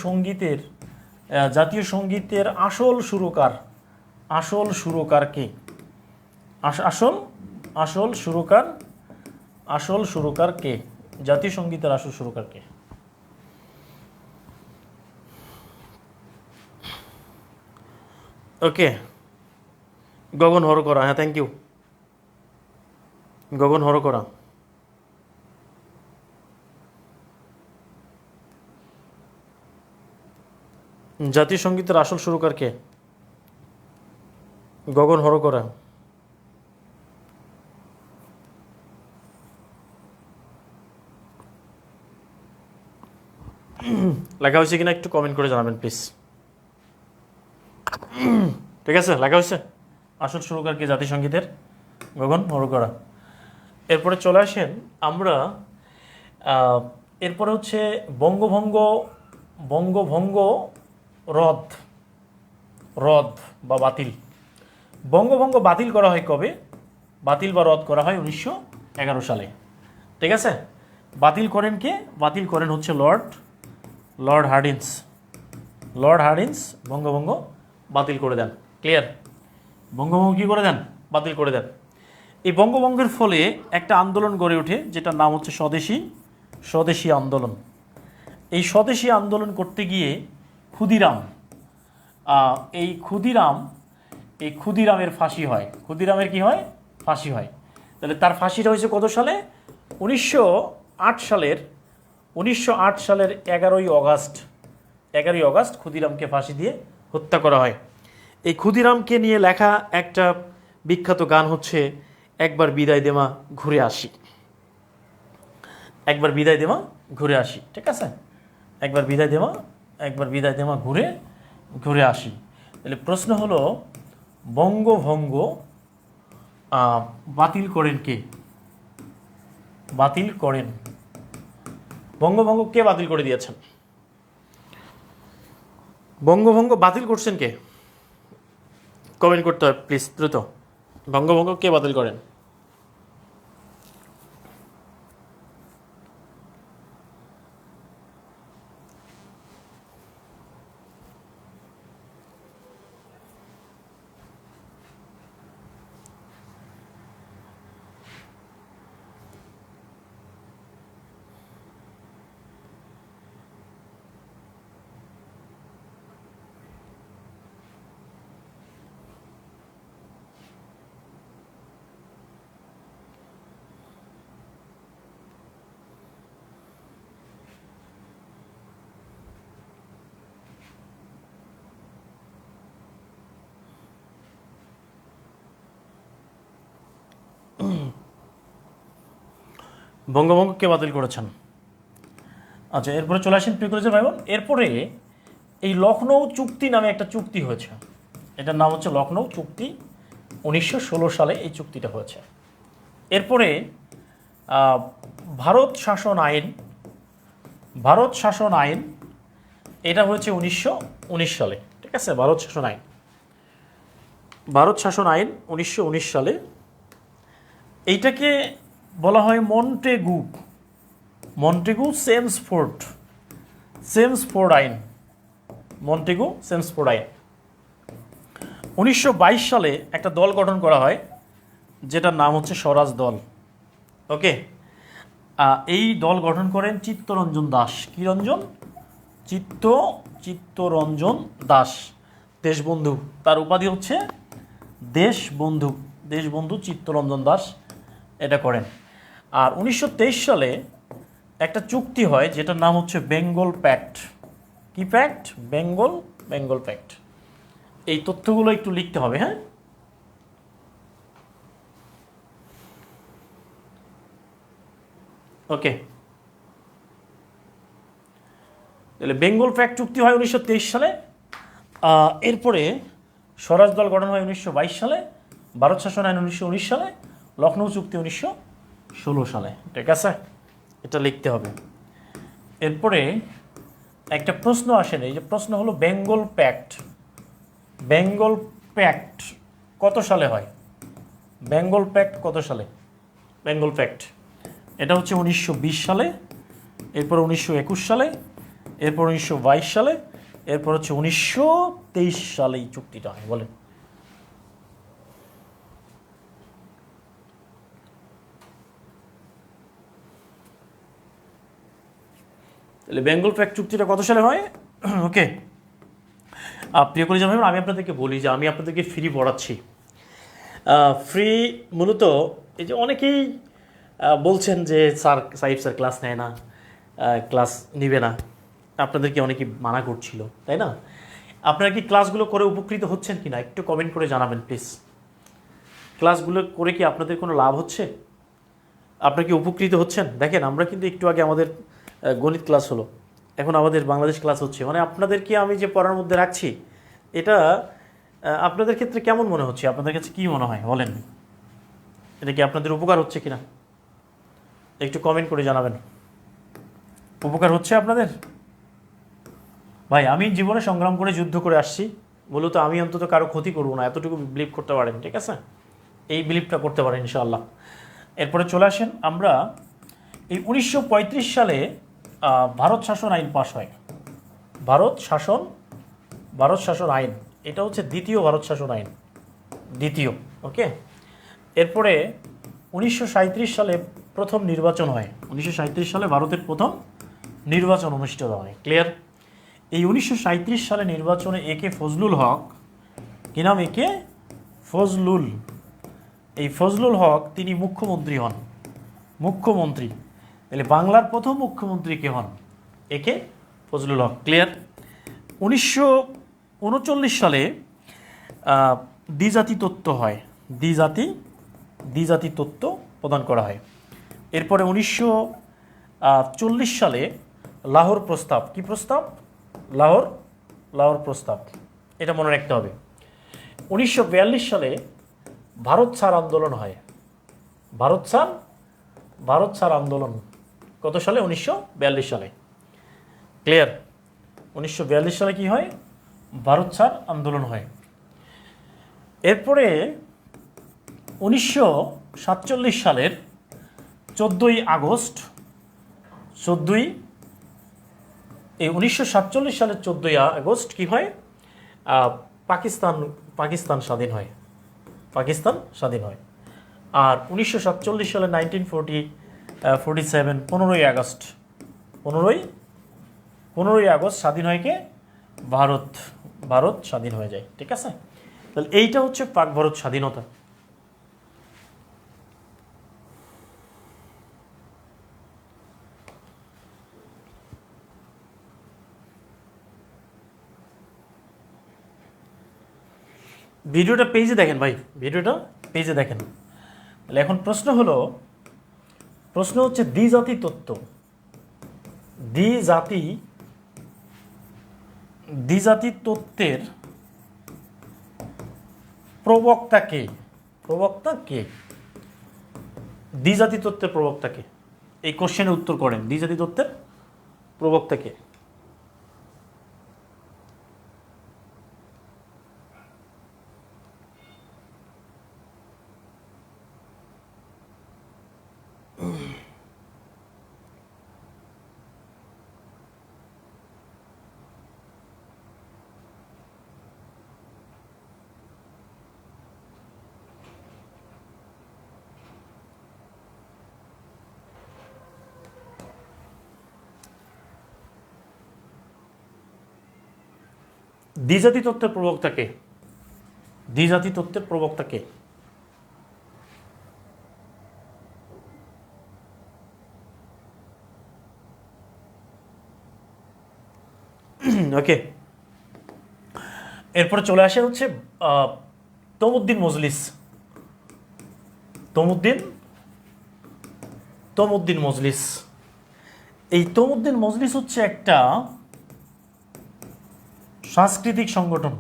Speaker 1: সঙ্গীতের আসল সুরকার কে? আসল সুরকার কে? জাতীয় সঙ্গীতের আসল সুরকার কে? ওকে, গগন হরকরা। হ্যাঁ, থ্যাংক ইউ, গগন হরকরা। জাতীয় সঙ্গীতের আসল সুরকার কে? গগন হর করা। লেখা হয়েছে কিনা একটু কমেন্ট করে জানাবেন প্লিজ। ঠিক আছে, লেখা হয়েছে। আসল সুরকার কি জাতিসংগীতের? গগন হর করা। এরপরে চলে আসেন আমরা, এরপরে হচ্ছে বঙ্গভঙ্গ, বঙ্গভঙ্গ রদ, রদ বা বাতিল। বঙ্গভঙ্গ বাতিল করা হয় কবে? বাতিল বা রদ করা হয় 1911 সালে। ঠিক আছে, বাতিল করেন কে? বাতিল করেন হচ্ছে লর্ড হার্ডিন্স। লর্ড হার্ডিন্স বঙ্গভঙ্গ বাতিল করে দেন। ক্লিয়ার? বঙ্গভঙ্গ কী করে দেন? বাতিল করে দেন। এই বঙ্গভঙ্গের ফলে একটা আন্দোলন গড়ে ওঠে যেটার নাম হচ্ছে স্বদেশী আন্দোলন। এই স্বদেশী আন্দোলন করতে গিয়ে ক্ষুদিরাম, এই ক্ষুদিরামের ফাঁসি হয়। ক্ষুদিরামের কি হয়? ফাঁসি হয়। তাহলে তার ফাঁসিটা হয়েছে কত সালে? 1908 সালের 11ই অগাস্ট ক্ষুদিরামকে ফাঁসি দিয়ে হত্যা করা হয়। এই ক্ষুদিরামকে নিয়ে লেখা একটা বিখ্যাত গান হচ্ছে একবার বিদায় দেমা ঘুরে আসি। একবার বিদায় দেমা ঘুরে আসি। ঠিক আছে, একবার বিদায় দেমা ঘুরে আসি। তাহলে প্রশ্ন হলো বঙ্গভঙ্গ বাতিল করেন কে? বাতিল করেন, বঙ্গভঙ্গ কে বাতিল করে দিয়েছেন? বঙ্গভঙ্গ বাতিল করছেন কে? কমেন্ট করতে হবে প্লিজ দ্রুত। বঙ্গভঙ্গ কে বাতিল করেন? বঙ্গভঙ্গ কে বাতিল করেছেন? আচ্ছা, এরপরে চলে আসেন প্রিয় কলেজের ভাই বোন। এরপরে এই লখনৌ চুক্তি নামে একটা চুক্তি হয়েছে। এটার নাম হচ্ছে লখনৌ চুক্তি। 1916 সালে এই চুক্তিটা হয়েছে। এরপরে ভারত শাসন আইন, এটা হয়েছে 1919 সালে। ঠিক আছে, ভারত শাসন আইন 1919 সালে। এইটাকে বলা হয় মন্টেগু সেমসফোর্ড আইন। 1922 সালে একটা দল গঠন করা হয় যেটার নাম হচ্ছে স্বরাজ দল। ওকে, এই দল গঠন করেন চিত্তরঞ্জন দাস। কি রঞ্জন? চিত্তরঞ্জন দাস। দেশবন্ধু, তার উপাধি হচ্ছে দেশবন্ধু চিত্তরঞ্জন দাস এটা করেন। আর 1923 সালে একটা চুক্তি হয় যেটার নাম হচ্ছে বেঙ্গল প্যাক্ট। কি প্যাক্ট? বেঙ্গল প্যাক্ট। এই তথ্যগুলো একটু লিখতে হবে। হ্যাঁ, ওকে। তাহলে বেঙ্গল প্যাক্ট চুক্তি হয় 1923 সালে। এরপরে স্বরাজ দল গঠন হয় 1922 সালে। ভারত শাসন আইন 1919 সালে। লখনৌ চুক্তি 1916 সালে। ঠিক আছে, এটা লিখতে হবে। এরপরে একটা প্রশ্ন আসেন, এই যে প্রশ্ন হলো বেঙ্গল প্যাক্ট কত সালে হয়? বেঙ্গল প্যাক্ট কত সালে? বেঙ্গল প্যাক্ট এটা হচ্ছে 1920 সালে, এরপর 1921 সালে, এরপর 1922 সালে, এরপর হচ্ছে 1923 সালে এই চুক্তিটা হয়। বলেন। তাহলে বেঙ্গল প্যাক্ট চুক্তিটা কত সালে হয়? ওকে, প্রিয় কলিজার ভাই, আমি আপনাদেরকে বলি যে আমি আপনাদেরকে ফ্রি পড়াচ্ছি। ফ্রি মূলত এই যে অনেকেই বলছেন যে সাইফ স্যার ক্লাস নেয় না, ক্লাস নিবে না, আপনাদেরকে অনেকেই মানা করছিল, তাই না? আপনারা কি ক্লাসগুলো করে উপকৃত হচ্ছেন কিনা একটু কমেন্ট করে জানাবেন প্লিজ। ক্লাসগুলো করে কি আপনাদের কোনো লাভ হচ্ছে? আপনারা কি উপকৃত হচ্ছেন? দেখেন আমরা কিন্তু একটু আগে আমাদের গণিত ক্লাস হলো, এখন আমাদের বাংলাদেশ ক্লাস হচ্ছে, মানে আপনাদেরকে আমি যে পড়ার মধ্যে রাখছি এটা আপনাদের ক্ষেত্রে কেমন মনে হচ্ছে? আপনাদের কাছে কি মনে হয় বলেন? এটা কি আপনাদের উপকার হচ্ছে কিনা একটু কমেন্ট করে জানাবেন। উপকার হচ্ছে আপনাদের? ভাই আমি জীবনে সংগ্রাম করে যুদ্ধ করে আসছি, মূলত আমি অন্তত কারো ক্ষতি করবো না, এতটুকু বিলিভ করতে পারেন, ঠিক আছে? এই বিলিভটা করতে পারেন ইনশাআল্লাহ। এরপরে চলে আসেন আমরা এই 1935 সালে ভারত শাসন আইন পাশ হয়। ভারত শাসন আইন, এটা হচ্ছে দ্বিতীয় ভারত শাসন আইন, দ্বিতীয়। ওকে, এরপরে 1937 সালে প্রথম নির্বাচন হয়। 1937 সালে ভারতের প্রথম নির্বাচন অনুষ্ঠিত হয়। ক্লিয়ার? এই 1937 সালে নির্বাচনে একে ফজলুল হক, কি নাম? একে ফজলুল, এই ফজলুল হক তিনি মুখ্যমন্ত্রী হন। মুখ্যমন্ত্রী, তাহলে বাংলার প্রথম মুখ্যমন্ত্রী কে হন? একে ফজলুল হক। ক্লিয়ার? 1939 সালে দ্বিজাতি তত্ত্ব হয়, দ্বিজাতি তত্ত্ব প্রদান করা হয়। এরপরে 1940 সালে লাহোর প্রস্তাব, কি প্রস্তাব? লাহোর প্রস্তাব, এটা মনে রাখতে হবে। 1942 সালে ভারত ছাড় আন্দোলন হয়। ভারত ছাড় আন্দোলন কত সালে? 1942 সালে। ক্লিয়ার? 1942 সালে কি হয়? ভারত ছাড় আন্দোলন হয়। এরপরে 1947 সালের 14ই আগস্ট, 1947 সালের 14ই আগস্ট কি হয়? পাকিস্তান স্বাধীন হয়। পাকিস্তান স্বাধীন হয়। আর 1947 সালে 1947 15ই আগস্ট স্বাধীন হয় কে? ভারত স্বাধীন হয়ে যায়। ঠিক আছে, তাহলে এইটা হচ্ছে পাক ভারত স্বাধীনতা। ভিডিওটা পেজে দেখেন ভাই, ভিডিওটা পেজে দেখেন। তাহলে এখন প্রশ্ন হচ্ছে দ্বিজাতি তত্ত্ব, দ্বিজাতি তত্ত্বের প্রবক্তা কে? দ্বিজাতি তত্ত্বের প্রবক্তা কে? এই কোশ্চেনের উত্তর করেন। দ্বিজাতি তত্ত্বের প্রবক্তা কে? দ্বিজাতি তত্ত্বের প্রবক্তা কে? দ্বিজাতি তত্ত্বের প্রবক্তা কে? ওকে, এরপরে চলে আসে হচ্ছে তমুদ্দিন মজলিস। তমুদ্দিন মজলিস, এই তমুদ্দিন মজলিস হচ্ছে একটা সাংস্কৃতিক সংগঠন।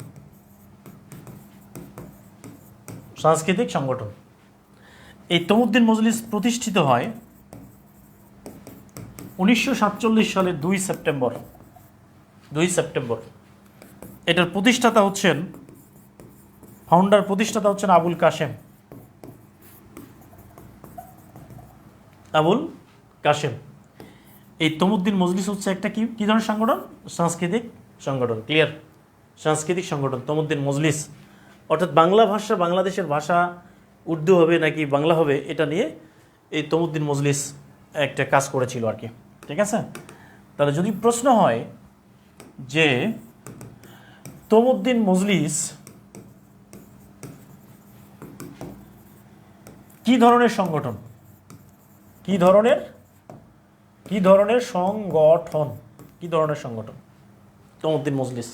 Speaker 1: এই তমুদ্দিন মজলিস প্রতিষ্ঠিত হয় 1947 সালের 2 সেপ্টেম্বর। এটার প্রতিষ্ঠাতা হচ্ছেন আবুল কাশেম। এই তমুদ্দিন মজলিস হচ্ছে একটা কি ধরনের সংগঠন? সাংস্কৃতিক সংগঠন। ক্লিয়ার? সাংস্কৃতিক সংগঠন তমুদ্দিন মজলিস, অর্থাৎ বাংলা ভাষা, বাংলাদেশের ভাষা উর্দু হবে নাকি বাংলা হবে এটা নিয়ে এই তমুদ্দিন মজলিস একটা কাজ করেছিল আর কি। ঠিক আছে, তাহলে যদি প্রশ্ন হয় যে তমুদ্দিন মজলিস কি ধরনের সংগঠন, কি ধরনের সংগঠন তমুদ্দিন মজলিস?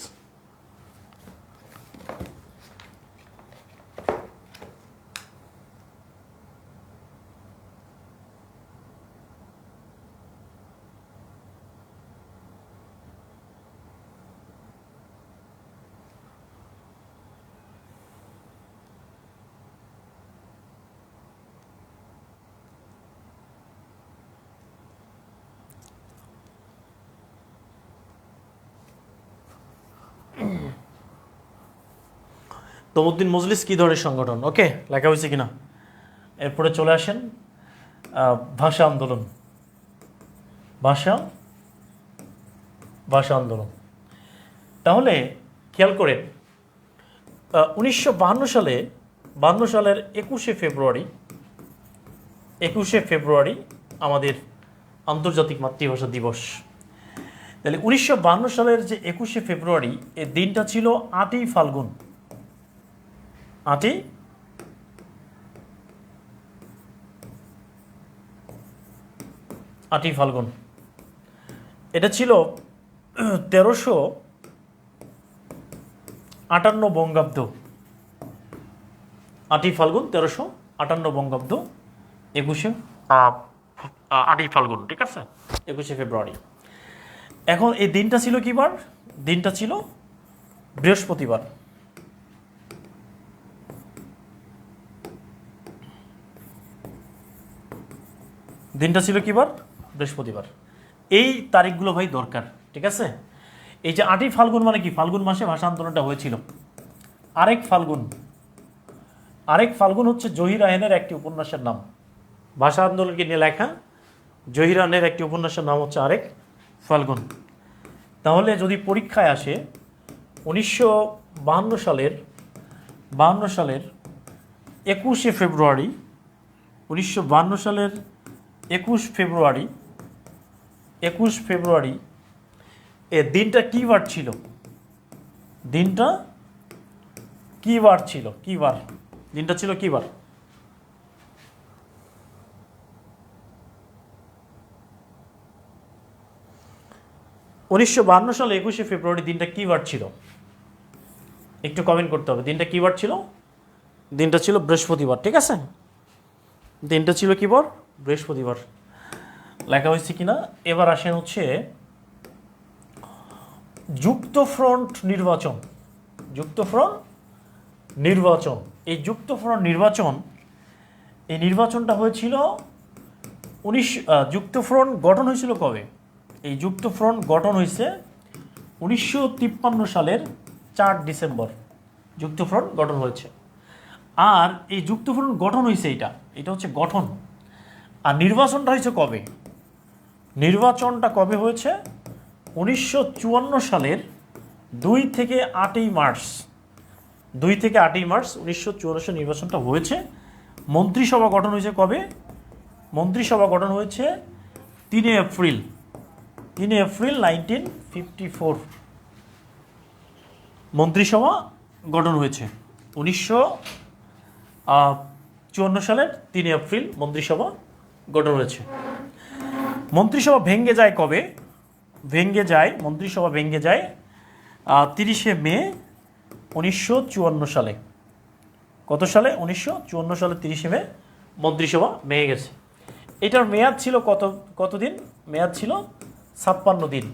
Speaker 1: তমুদ্দিন মজলিস কী ধরনের সংগঠন? ওকে, লেখা হয়েছে কিনা? এরপরে চলে আসেন ভাষা আন্দোলন। ভাষা ভাষা আন্দোলন। তাহলে খেয়াল করেন 1952 সালে 52 সালের 21শে ফেব্রুয়ারি আমাদের আন্তর্জাতিক মাতৃভাষা দিবস। তাহলে 1952 সালের যে 21শে ফেব্রুয়ারি, এই দিনটা ছিল 8ই ফাল্গুন। 8ই ফাল্গুন। এটা ছিল 1358 বঙ্গাব্দ। 8ই ফাল্গুন 1358 বঙ্গাব্দ, 8ই ফাল্গুন, ঠিক আছে, 21শে ফেব্রুয়ারি। এখন এই দিনটা ছিল কি বার? দিনটা ছিল বৃহস্পতিবার। দিনটা ছিল কি বার? বৃহস্পতিবার। এই তারিখগুলো ভাই দরকার, ঠিক আছে? এই যে 8ই ফাল্গুন মানে কি? ফাল্গুন মাসে ভাষা আন্দোলনটা হয়েছিল। আরেক ফাল্গুন হচ্ছে জহির রায়হানের একটি উপন্যাসের নাম। ভাষা আন্দোলনকে নিয়ে লেখা জহির রায়হানের একটি উপন্যাসের নাম হচ্ছে আরেক ফাল্গুন। তাহলে যদি পরীক্ষায় আসে 1952 সালের 21শে ফেব্রুয়ারি, 1952 সালের 21 ফেব্রুয়ারি এ দিনটা কী বার ছিল? দিনটা কী বার ছিল? দিনটা ছিল কী বার? 1952 সালে 21শে ফেব্রুয়ারি দিনটা কী বার ছিল? একটু কমেন্ট করতে হবে। দিনটা কী বার ছিল? দিনটা ছিল বৃহস্পতিবার, ঠিক আছে? দিনটা ছিল কী বার? বৃহস্পতিবার। লেখা হয়েছে কিনা? এবার আসেন হচ্ছে যুক্তফ্রন্ট নির্বাচন। এই যুক্তফ্রন্ট নির্বাচন, এই নির্বাচনটা হয়েছিল যুক্তফ্রন্ট গঠন হয়েছিল কবে? এই যুক্তফ্রন্ট গঠন হয়েছে 1953 সালের 4 ডিসেম্বর। যুক্তফ্রন্ট গঠন হয়েছে। আর এই যুক্তফ্রন্ট গঠন হয়েছে, এটা হচ্ছে গঠন। আর নির্বাচনটা হয়েছে কবে? নির্বাচনটা কবে হয়েছে? 1954 সালের 2 থেকে 8ই মার্চ। 1954 সালে নির্বাচনটা হয়েছে। মন্ত্রিসভা গঠন হয়েছে কবে? মন্ত্রিসভা গঠন হয়েছে 3 এপ্রিল 1954। মন্ত্রিসভা গঠন হয়েছে 1954 সালের 3 এপ্রিল মন্ত্রিসভা গঠন হয়েছে। মন্ত্রিসভা ভেঙে যায় কবে? মন্ত্রিসভা ভেঙে যায় 30শে মে 1954 সালে। কত সালে? 1954 সালে 30শে মে মন্ত্রিসভা ভেঙে গেছে। এটার মেয়াদ ছিল কতদিন? মেয়াদ ছিল 56 দিন।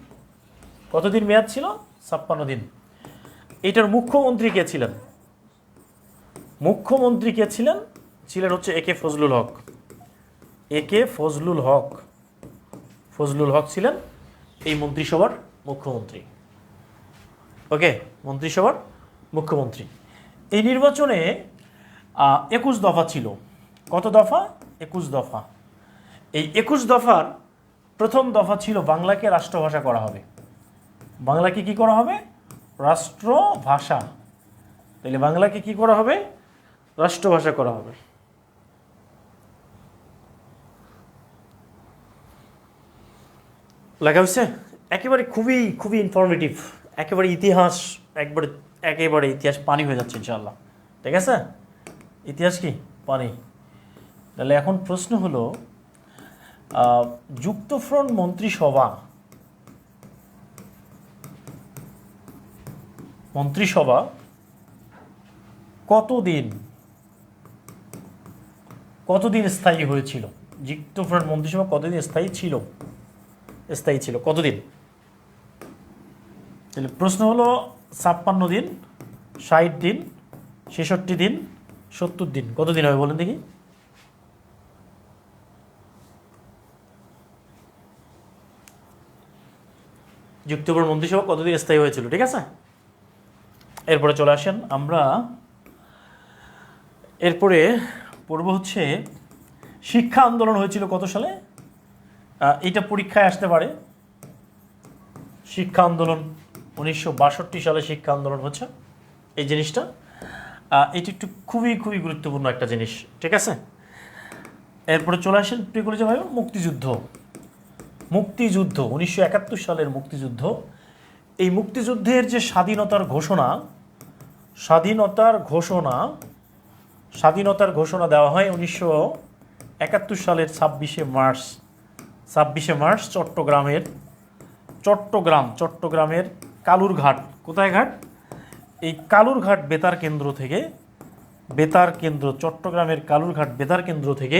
Speaker 1: কতদিন মেয়াদ ছিল? 56 দিন। এটার মুখ্যমন্ত্রী কে ছিলেন? ছিলেন হচ্ছে এ কে ফজলুল হক ছিলেন এই মন্ত্রিসভার মুখ্যমন্ত্রী। ওকে, মন্ত্রিসভার মুখ্যমন্ত্রী। এই নির্বাচনে 21 দফা ছিল। কত দফা? 21 দফা। এই 21 দফার প্রথম দফা ছিল বাংলাকে রাষ্ট্রভাষা করা হবে। বাংলাকে কি করা হবে? রাষ্ট্রভাষা। তাহলে বাংলাকে কি করা হবে? রাষ্ট্রভাষা করা হবে। লেখা হয়েছে একেবারে খুবই ইনফরমেটিভ, একেবারে ইতিহাস, একেবারে ইতিহাস পানি হয়ে যাচ্ছে ইনশাআল্লাহ, ঠিক আছে? ইতিহাস কি পানি। তাহলে এখন প্রশ্ন হলো যুক্তফ্রন্ট মন্ত্রিসভা কতদিন স্থায়ী হয়েছিল? যুক্তফ্রন্ট মন্ত্রিসভা কতদিন স্থায়ী ছিল কতদিন? তাহলে প্রশ্ন হলো 56 দিন, 60 দিন, 66 দিন, 70 দিন, কতদিন হবে বলেন দেখি? যুক্তফ্রন্ট মন্ত্রিসভা কতদিন স্থায়ী হয়েছিল, ঠিক আছে? এরপরে চলে আসেন আমরা এরপরে পর্ব হচ্ছে শিক্ষা আন্দোলন হয়েছিল কত সালে? এটা পরীক্ষায় আসতে পারে। শিক্ষা আন্দোলন 1962 সালে শিক্ষা আন্দোলন হচ্ছে এই জিনিসটা। এটি একটু খুবই খুবই গুরুত্বপূর্ণ একটা জিনিস, ঠিক আছে। এরপরে চলে আসেন প্রিয় কলেজে ভাই, মুক্তিযুদ্ধ। মুক্তিযুদ্ধ 1971 সালের মুক্তিযুদ্ধ। এই মুক্তিযুদ্ধের যে স্বাধীনতার ঘোষণা দেওয়া হয় 1971 সালের 26শে মার্চ চট্টগ্রামের কালুরঘাট। কোথায় ঘাট? এই কালুরঘাট চট্টগ্রামের কালুরঘাট বেতার কেন্দ্র থেকে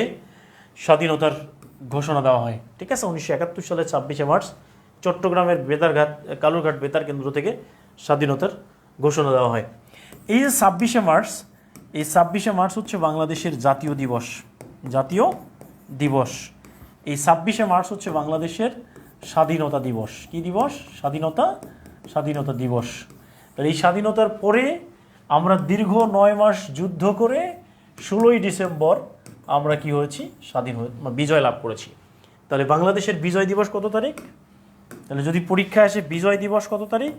Speaker 1: স্বাধীনতার ঘোষণা দেওয়া হয়, ঠিক আছে। 1971 সালের 26শে মার্চ চট্টগ্রামের কালুরঘাট বেতার কেন্দ্র থেকে স্বাধীনতার ঘোষণা দেওয়া হয়। এই যে 26শে মার্চ হচ্ছে বাংলাদেশের জাতীয় দিবস। এই 26শে মার্চ হচ্ছে বাংলাদেশের স্বাধীনতা দিবস। কি দিবস? স্বাধীনতা দিবস। তাহলে এই স্বাধীনতার পরে আমরা দীর্ঘ 9 মাস যুদ্ধ করে 16ই ডিসেম্বর আমরা কি হয়েছি? বিজয় লাভ করেছি। তাহলে বাংলাদেশের বিজয় দিবস কত তারিখ? তাহলে যদি পরীক্ষায় আসে বিজয় দিবস কত তারিখ?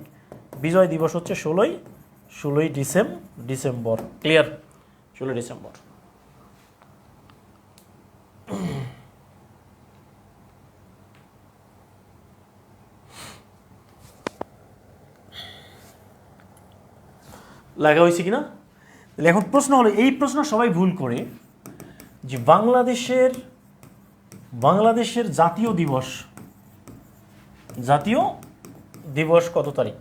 Speaker 1: বিজয় দিবস হচ্ছে 16ই ডিসেম্বর। ক্লিয়ার? 16 ডিসেম্বর। লেখা হয়েছে কিনা? তাহলে এখন প্রশ্ন হলো, এই প্রশ্ন সবাই ভুল করে, যে বাংলাদেশের জাতীয় দিবস কত তারিখ?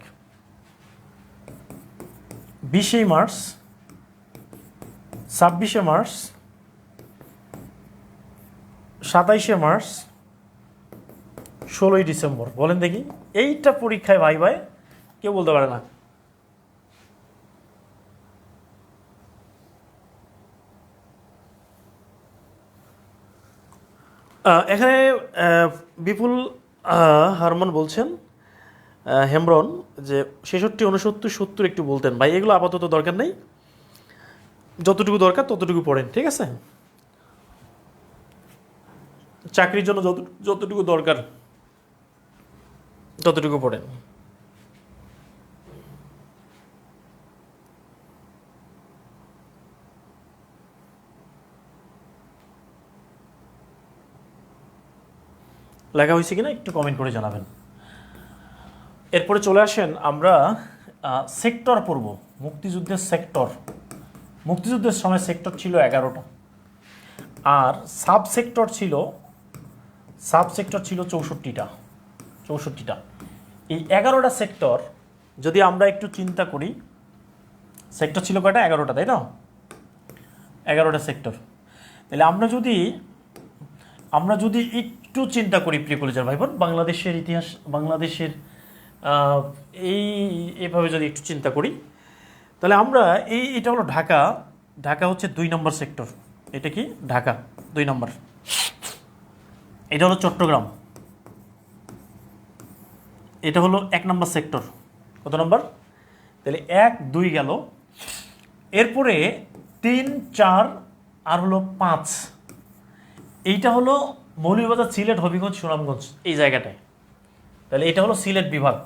Speaker 1: 20শে মার্চ, 26শে মার্চ, 27শে মার্চ, 16ই ডিসেম্বর। বলেন দেখি, এইটা পরীক্ষায় ভাই কেউ বলতে পারে না। এখানে বিপুল হারমান বলছেন, হেমরন, যে 66, 69, 70 একটু বলতেন ভাই। এগুলো আপাতত দরকার নেই, যতটুকু দরকার ততটুকু পড়েন, ঠিক আছে। চাকরির জন্য যতটুকু দরকার ততটুকু পড়েন। লেখা হয়েছে কিনা একটু কমেন্ট করে জানাবেন। এরপরে চলে আসেন আমরা সেক্টর পড়ব। মুক্তিযুদ্ধের সময় সেক্টর ছিল 11টা, আর সাব সেক্টর ছিল 64টা। এই 11টা সেক্টর যদি আমরা একটু চিন্তা করি, সেক্টর ছিল কয়টা? 11টা, তাই না? 11টা সেক্টর। তাহলে আমরা যদি একটু চিন্তা করি প্রিয় কলেজের ভাই বোন, বাংলাদেশের ইতিহাস, বাংলাদেশের এইভাবে যদি একটু চিন্তা করি, তাহলে আমরা এটা হলো ঢাকা হচ্ছে 2 নম্বর সেক্টর। এটা কি? ঢাকা 2 নম্বর। এটা হলো চট্টগ্রাম, এটা হলো 1 নম্বর সেক্টর। কত নম্বর? তাহলে 1, 2 গেল। এরপরে 3, 4 আর হলো 5। এইটা হলো মৌলভীবাজার, সিলেট, হবিগঞ্জ, সুনামগঞ্জ, এই জায়গাটায়। তাহলে এটা হলো সিলেট বিভাগ,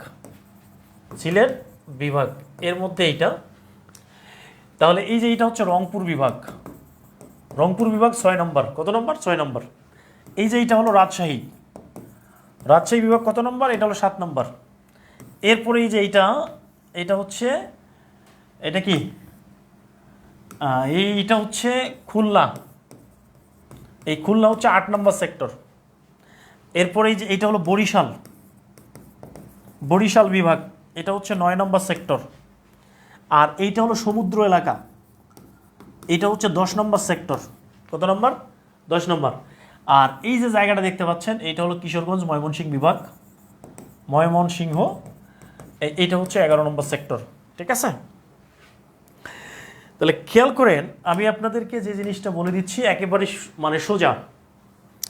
Speaker 1: এর মধ্যে এইটা। তাহলে এই যে এটা হচ্ছে রংপুর বিভাগ 6 নম্বর। কত নম্বর? 6 নম্বর। এই যে এটা হলো রাজশাহী বিভাগ, কত নম্বর? এটা হলো 7 নম্বর। এরপরে এই যে এটা হচ্ছে, এটা কি? এইটা হচ্ছে খুলনা। এই খুলনা হচ্ছে 8 নম্বর সেক্টর। এরপরে এই যে এটা হলো বরিশাল বিভাগ, এটা হচ্ছে 9 নম্বর সেক্টর। আর এইটা হলো সমুদ্র এলাকা, এটা হচ্ছে 10 নম্বর সেক্টর। কত নম্বর? 10 নম্বর। আর এই যে জায়গাটা দেখতে পাচ্ছেন, এটা হলো কিশোরগঞ্জ, ময়মনসিংহ বিভাগ, এইটা হচ্ছে 11 নম্বর সেক্টর, ঠিক আছে। তাহলে খেয়াল করেন, আমি আপনাদেরকে যে জিনিসটা বলে দিচ্ছি একেবারে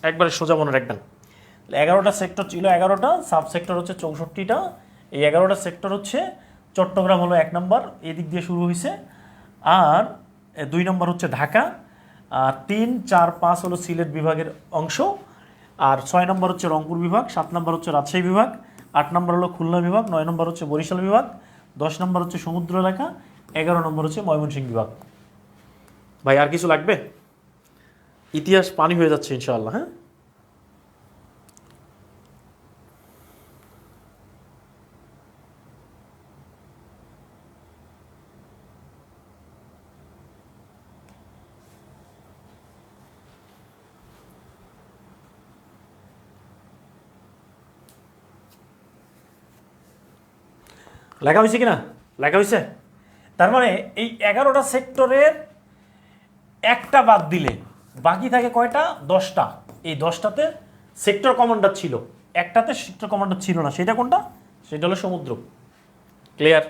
Speaker 1: একবারে সোজা মনে রাখবেন। 11টা সেক্টর ছিল, 11টা সাব সেক্টর হচ্ছে 64টা। এই 11টা সেক্টর হচ্ছে, চট্টগ্রাম হলো 1 নম্বর, এদিক দিয়ে শুরু হয়েছে। আর 2 নম্বর হচ্ছে ঢাকা, আর 3, 4, 5 হলো সিলেট বিভাগের অংশ, আর 6 নম্বর হচ্ছে রংপুর বিভাগ, 7 নম্বর হচ্ছে রাজশাহী বিভাগ, 8 নম্বর হলো খুলনা বিভাগ, 9 নম্বর হচ্ছে বরিশাল বিভাগ, 10 নম্বর হচ্ছে সমুদ্র এলাকা, 11 নম্বর হচ্ছে ময়মনসিংহ বিভাগ। ভাই আর কিছু লাগবে? ইতিহাস পানি হয়ে যাচ্ছে ইনশাআল্লাহ। হ্যাঁ, লেখা হয়েছে কিনা? লেখা হয়েছে। তার মানে এই 11টা সেক্টরের একটা বাদ দিলে বাকি থাকে কয়টা? 10টা। এই 10টাতে সেক্টর কমান্ডার ছিল, একটাতে সেক্টর কমান্ডার ছিল না। সেটা কোনটা? সেটা হলো সমুদ্র। ক্লিয়ার?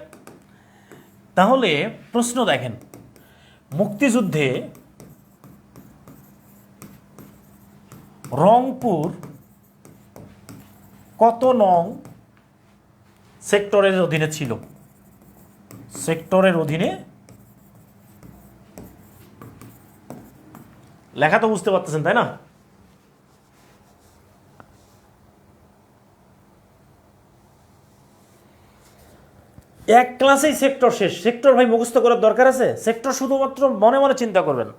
Speaker 1: তাহলে প্রশ্ন দেখেন, মুক্তিযুদ্ধে রংপুর কত নং সেক্টরের অধীনে ছিল? সেক্টরের অধীনে লেখা তো বুঝতে পারতেছেন, তাই না? এক ক্লাসেই সেক্টর শেষ। সেক্টর ভাই মুখস্থ করার দরকার আছে? সেক্টর শুধুমাত্র মনে মনে চিন্তা করবেন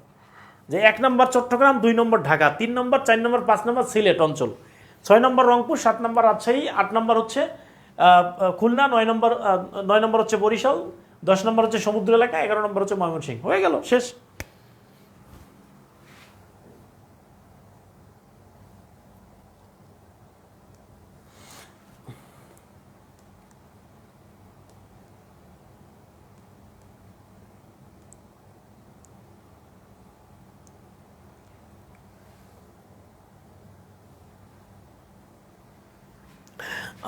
Speaker 1: যে 1 নম্বর চট্টগ্রাম, 2 নম্বর ঢাকা, 3 নম্বর, 4 নম্বর, 5 নম্বর সিলেট অঞ্চল, 6 নম্বর রংপুর, 7 নম্বর রাজশাহী, 8 নম্বর হচ্ছে খুলনা, 9 নম্বর হচ্ছে বরিশাল, 10 নম্বর হচ্ছে সমুদ্র এলাকা, 11 নম্বর হচ্ছে ময়মনসিংহ। হয়ে গেল, শেষ।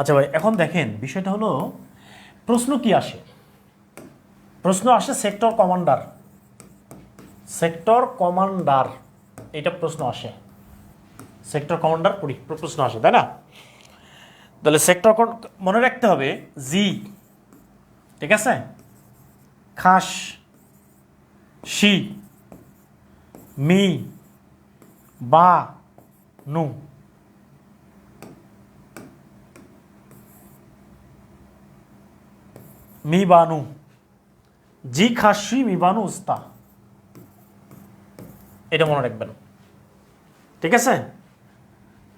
Speaker 1: আচ্ছা ভাই, এখন দেখেন বিষয়টা হলো, প্রশ্ন কি আসে? প্রশ্ন আসে সেক্টর কমান্ডার। সেক্টর কমান্ডার, এটা প্রশ্ন আসে। সেক্টর কমান্ডার প্রশ্ন আসে, তাই না? তাহলে সেক্টর মনে রাখতে হবে জি, ঠিক আছে, খাস, শি, মি, বা, নু। মি বানু, জি খাসি মি বানু উস্তা, এটা মনে রাখবেন, ঠিক আছে?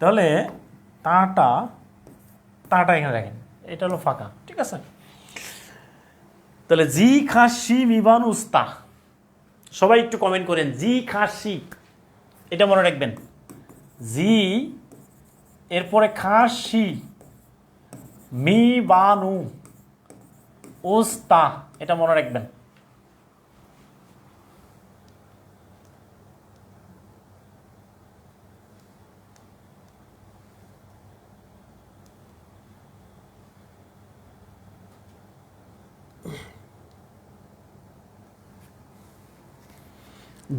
Speaker 1: তাহলে তাটা তাটা এখানে রাখেন, এটা হলো ফাঁকা, ঠিক আছে? তাহলে জি খাসি মি বানু উস্তা, সবাই একটু কমেন্ট করেন জি খাসি, এটা মনে রাখবেন। জি এরপরে খাসি, মি বানু উস্তা, এটা মনে রাখবেন।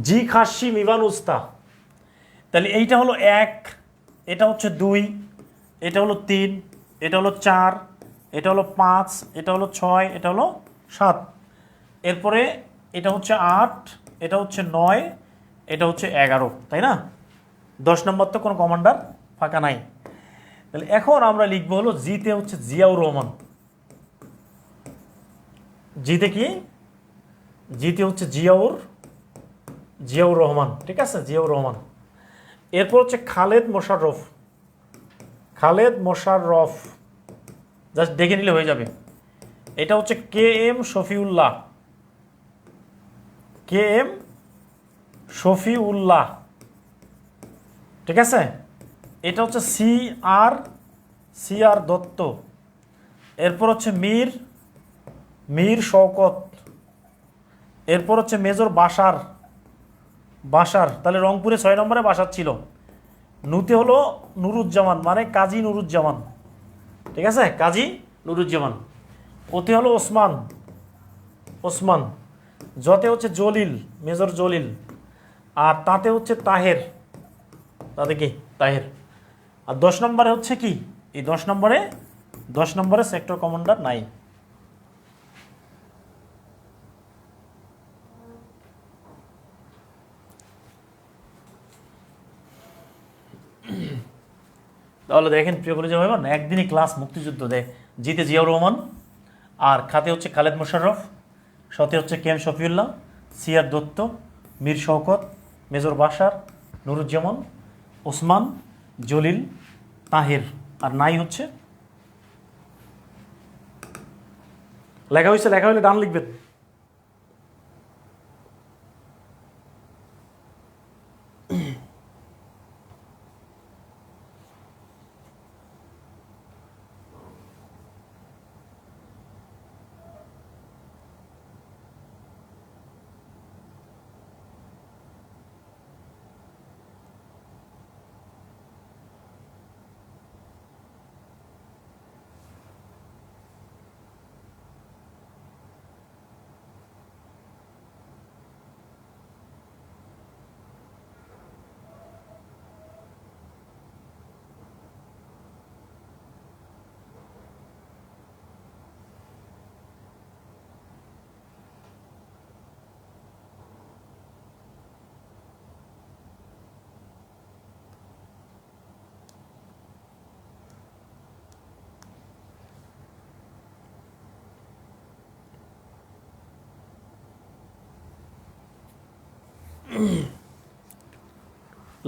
Speaker 1: জি খাসি মিবান উস্তা। তাহলে এইটা হলো 1, এটা হচ্ছে 2, এটা হলো 3, এটা হলো 4, এটা হলো 5, এটা হলো 6, এটা হলো 7, এরপরে এটা হচ্ছে 8, এটা হচ্ছে 9, এটা হচ্ছে 11, তাই না? 10 নম্বর তো কোনো কমান্ডার ফাঁকা নাই। তাহলে এখন আমরা লিখবো হলো জিতে হচ্ছে জিয়াউর রহমান। জিতে কি? জিতে হচ্ছে জিয়াউর রহমান, ঠিক আছে, জিয়াউর রহমান। এরপর হচ্ছে খালেদ মোশাররফ, জাস্ট দেখে নিলে হয়ে যাবে। এটা হচ্ছে KM শফিউল্লাহ, ঠিক আছে? এটা হচ্ছে CR দত্ত। এরপর হচ্ছে মীর শওকত। এরপর হচ্ছে মেজর বাসার। তাহলে রংপুরে 6 নম্বরে বাসার ছিল। নুতে হলো নুরুজ্জামান, মানে কাজী নুরুজ্জামান, ঠিক আছে, কাজী নুরুজ্জামান। ওতে হলো ওসমান। যতে হচ্ছে জলিল, মেজর জলিল। আর তাতে হচ্ছে তাহের, তাতে কি তাহের। আর 10 নম্বরে হচ্ছে কি, এই 10 নম্বরে সেক্টর কমান্ডার নাই। তাহলে দেখেন প্রিয় কলেজের ভাই বোন, একদিনই ক্লাস মুক্তিযুদ্ধ দেয়। জিতে জিয়াউর রহমান, আর খাতে হচ্ছে খালেদ মোশাররফ, শতে হচ্ছে K M Shafiullah, C R Datta, Mir Shawkat, major Bashar, Nuruzzaman, Osman, Jalil, Taher, আর নাই হচ্ছে লেখা হয়েছে, লেখা হলে ডান লিখবেন।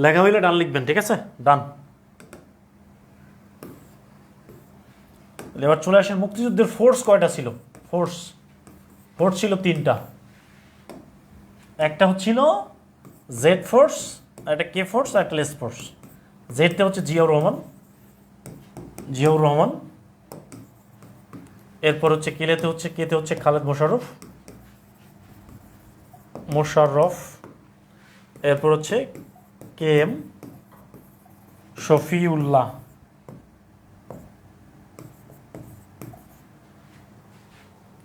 Speaker 1: লেখা হইলে ডান লিখবেন, ঠিক আছে? ডান। এবার চলে আসেন, মুক্তিযুদ্ধের ফোর্স কয়টা ছিল? ফোর্স ফোর্স ছিল তিনটা। একটা হচ্ছিল জেড ফোর্স, একটা কে ফোর্স, আর একটা লেস ফোর্স। জেডটা হচ্ছে জিয়াউর রহমান। এরপর হচ্ছে কেতে হচ্ছে খালেদ মোশাররফ। এরপর হচ্ছে কে এম শফিউল্লাহ।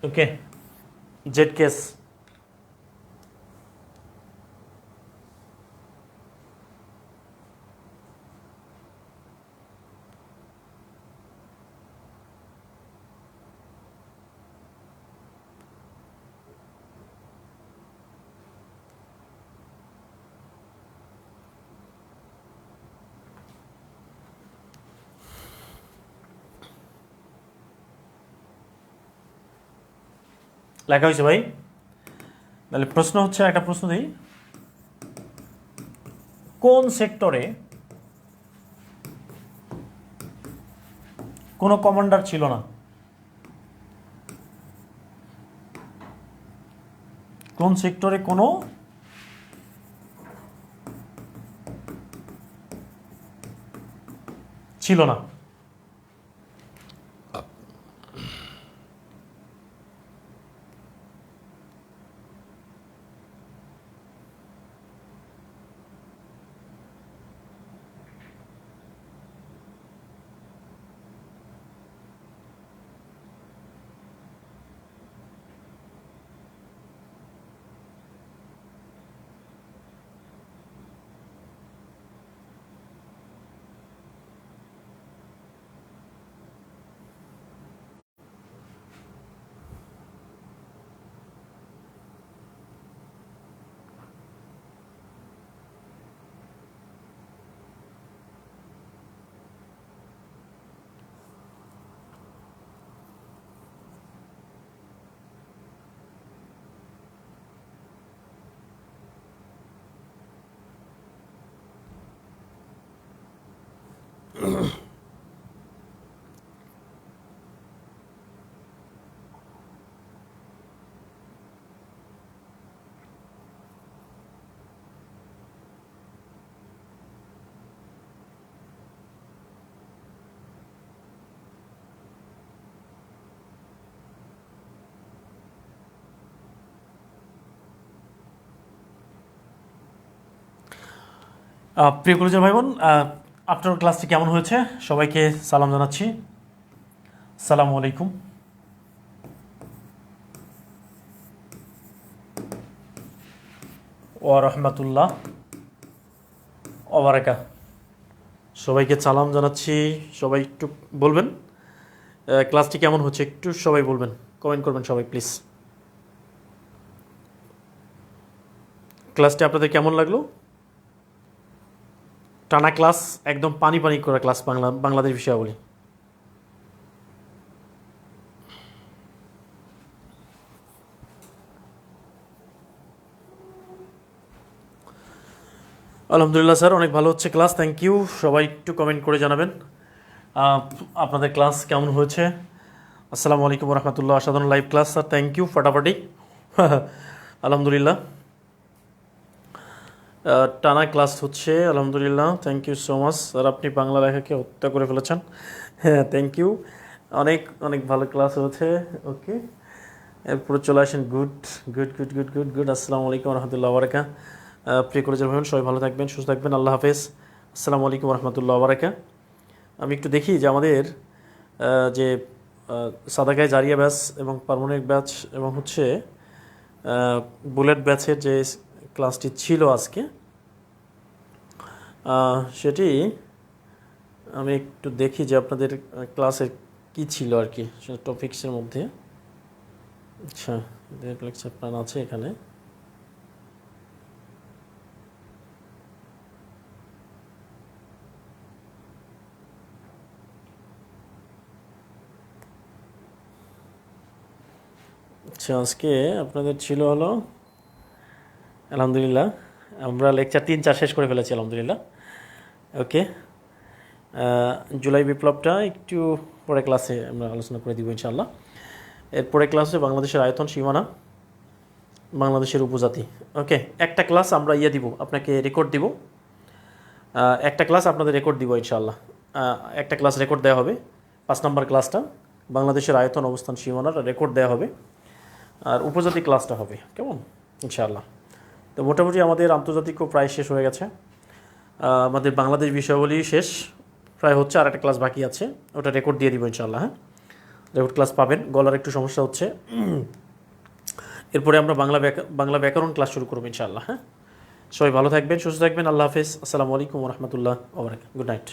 Speaker 1: ওকে, জেড কেস। লেখা হয়েছে ভাই। তাহলে প্রশ্ন হচ্ছে, একটা প্রশ্ন দিই, কোন সেক্টরে কোনো কমান্ডার ছিল না? কোন সেক্টরে কোনো ছিল না? প্রিয় কলেজের ভাই বোন, আপনার ক্লাসটি কেমন হয়েছে? সবাইকে সালাম জানাচ্ছি। আসসালামু আলাইকুম ওয়া রাহমাতুল্লাহ ওয়া বারাকাতুহু। সবাইকে সালাম জানাচ্ছি। সবাই একটু বলবেন ক্লাসটি কেমন হচ্ছে, একটু সবাই বলবেন, কমেন্ট করবেন সবাই প্লিজ। ক্লাসটি আপনাদের কেমন লাগলো? টানা ক্লাস, একদম পানি পানি করে ক্লাস, বাংলাদেশ বিষয়াবলী। আলহামদুলিল্লাহ স্যার, অনেক ভালো হচ্ছে ক্লাস, থ্যাংক ইউ। সবাই একটু কমেন্ট করে জানাবেন আপনাদের ক্লাস কেমন হয়েছে। আসসালামু আলাইকুম রহমতুল্লাহ, অসাধারণ live class sir, thank you, ফাটাফাটি। আলহামদুলিল্লাহ, টানা ক্লাস হচ্ছে, আলহামদুলিল্লাহ, thank you so much sir, আপনি বাংলা লেখাকে হত্যা করে ফেলেছেন। হ্যাঁ, থ্যাংক ইউ, অনেক অনেক ভালো ক্লাস হয়েছে। ওকে, এরপরে চলে আসেন। Good good good good good good. আসসালামু আলাইকুম রহমতুল্লাহ বারাকা। প্রিয় কলেজের ভাইবোন, সবাই ভালো থাকবেন, সুস্থ থাকবেন, আল্লাহ হাফেজ। আসসালামু আলাইকুম রহমতুল্লাহ বারাকা। আমি একটু দেখি যে আমাদের যে সাদাগায় জারিয়া ব্যাচ এবং পার্মানেন্ট ব্যাচ এবং হচ্ছে বুলেট ব্যাচের যে ক্লাসটি ছিল আজকে, সেটি আমি একটু দেখি যে আপনাদের ক্লাসের কি ছিল আর কি, সেটা টপিক্সের মধ্যে। আচ্ছা, লেকচার প্ল্যান আছে এখানে। আচ্ছা, আজকে আপনাদের ছিল হলো, আলহামদুলিল্লাহ আমরা লেকচার 3-4 শেষ করে ফেলেছি, আলহামদুলিল্লাহ। ওকে, জুলাই বিপ্লবটা একটু পরে ক্লাসে আমরা আলোচনা করে দিব ইনশাআল্লাহ। এরপরে ক্লাসে বাংলাদেশের আয়তন সীমানা, বাংলাদেশের উপজাতি। ওকে, একটা ক্লাস আমরা দিব, আপনাকে রেকর্ড দিব, একটা ক্লাস আপনাদের রেকর্ড দিব ইনশাআল্লাহ। একটা ক্লাস রেকর্ড দেওয়া হবে, 5 নম্বর ক্লাসটা বাংলাদেশের আয়তন অবস্থান সীমানার রেকর্ড দেওয়া হবে, আর উপজাতি ক্লাসটা হবে, কেমন, ইনশাআল্লাহ। তো মোটামুটি আমাদের আন্তর্জাতিকও প্রায় শেষ হয়ে গেছে, আমাদের বাংলাদেশ বিষয়াবলী শেষ প্রায় হচ্ছে, আর একটা ক্লাস বাকি আছে, ওটা রেকর্ড দিয়ে দিব ইনশাআল্লাহ। হ্যাঁ, রেকর্ড ক্লাস পাবেন। গলার একটু সমস্যা হচ্ছে, এরপরে আমরা বাংলা ব্যাকরণ ক্লাস শুরু করবো ইনশাআল্লাহ। হ্যাঁ, সবাই ভালো থাকবেন, সুস্থ থাকবেন, আল্লাহ হাফেজ। আসসালামু আলাইকুম রহমতুল্লাহ ওয়া বারাকাতুহু। Good night.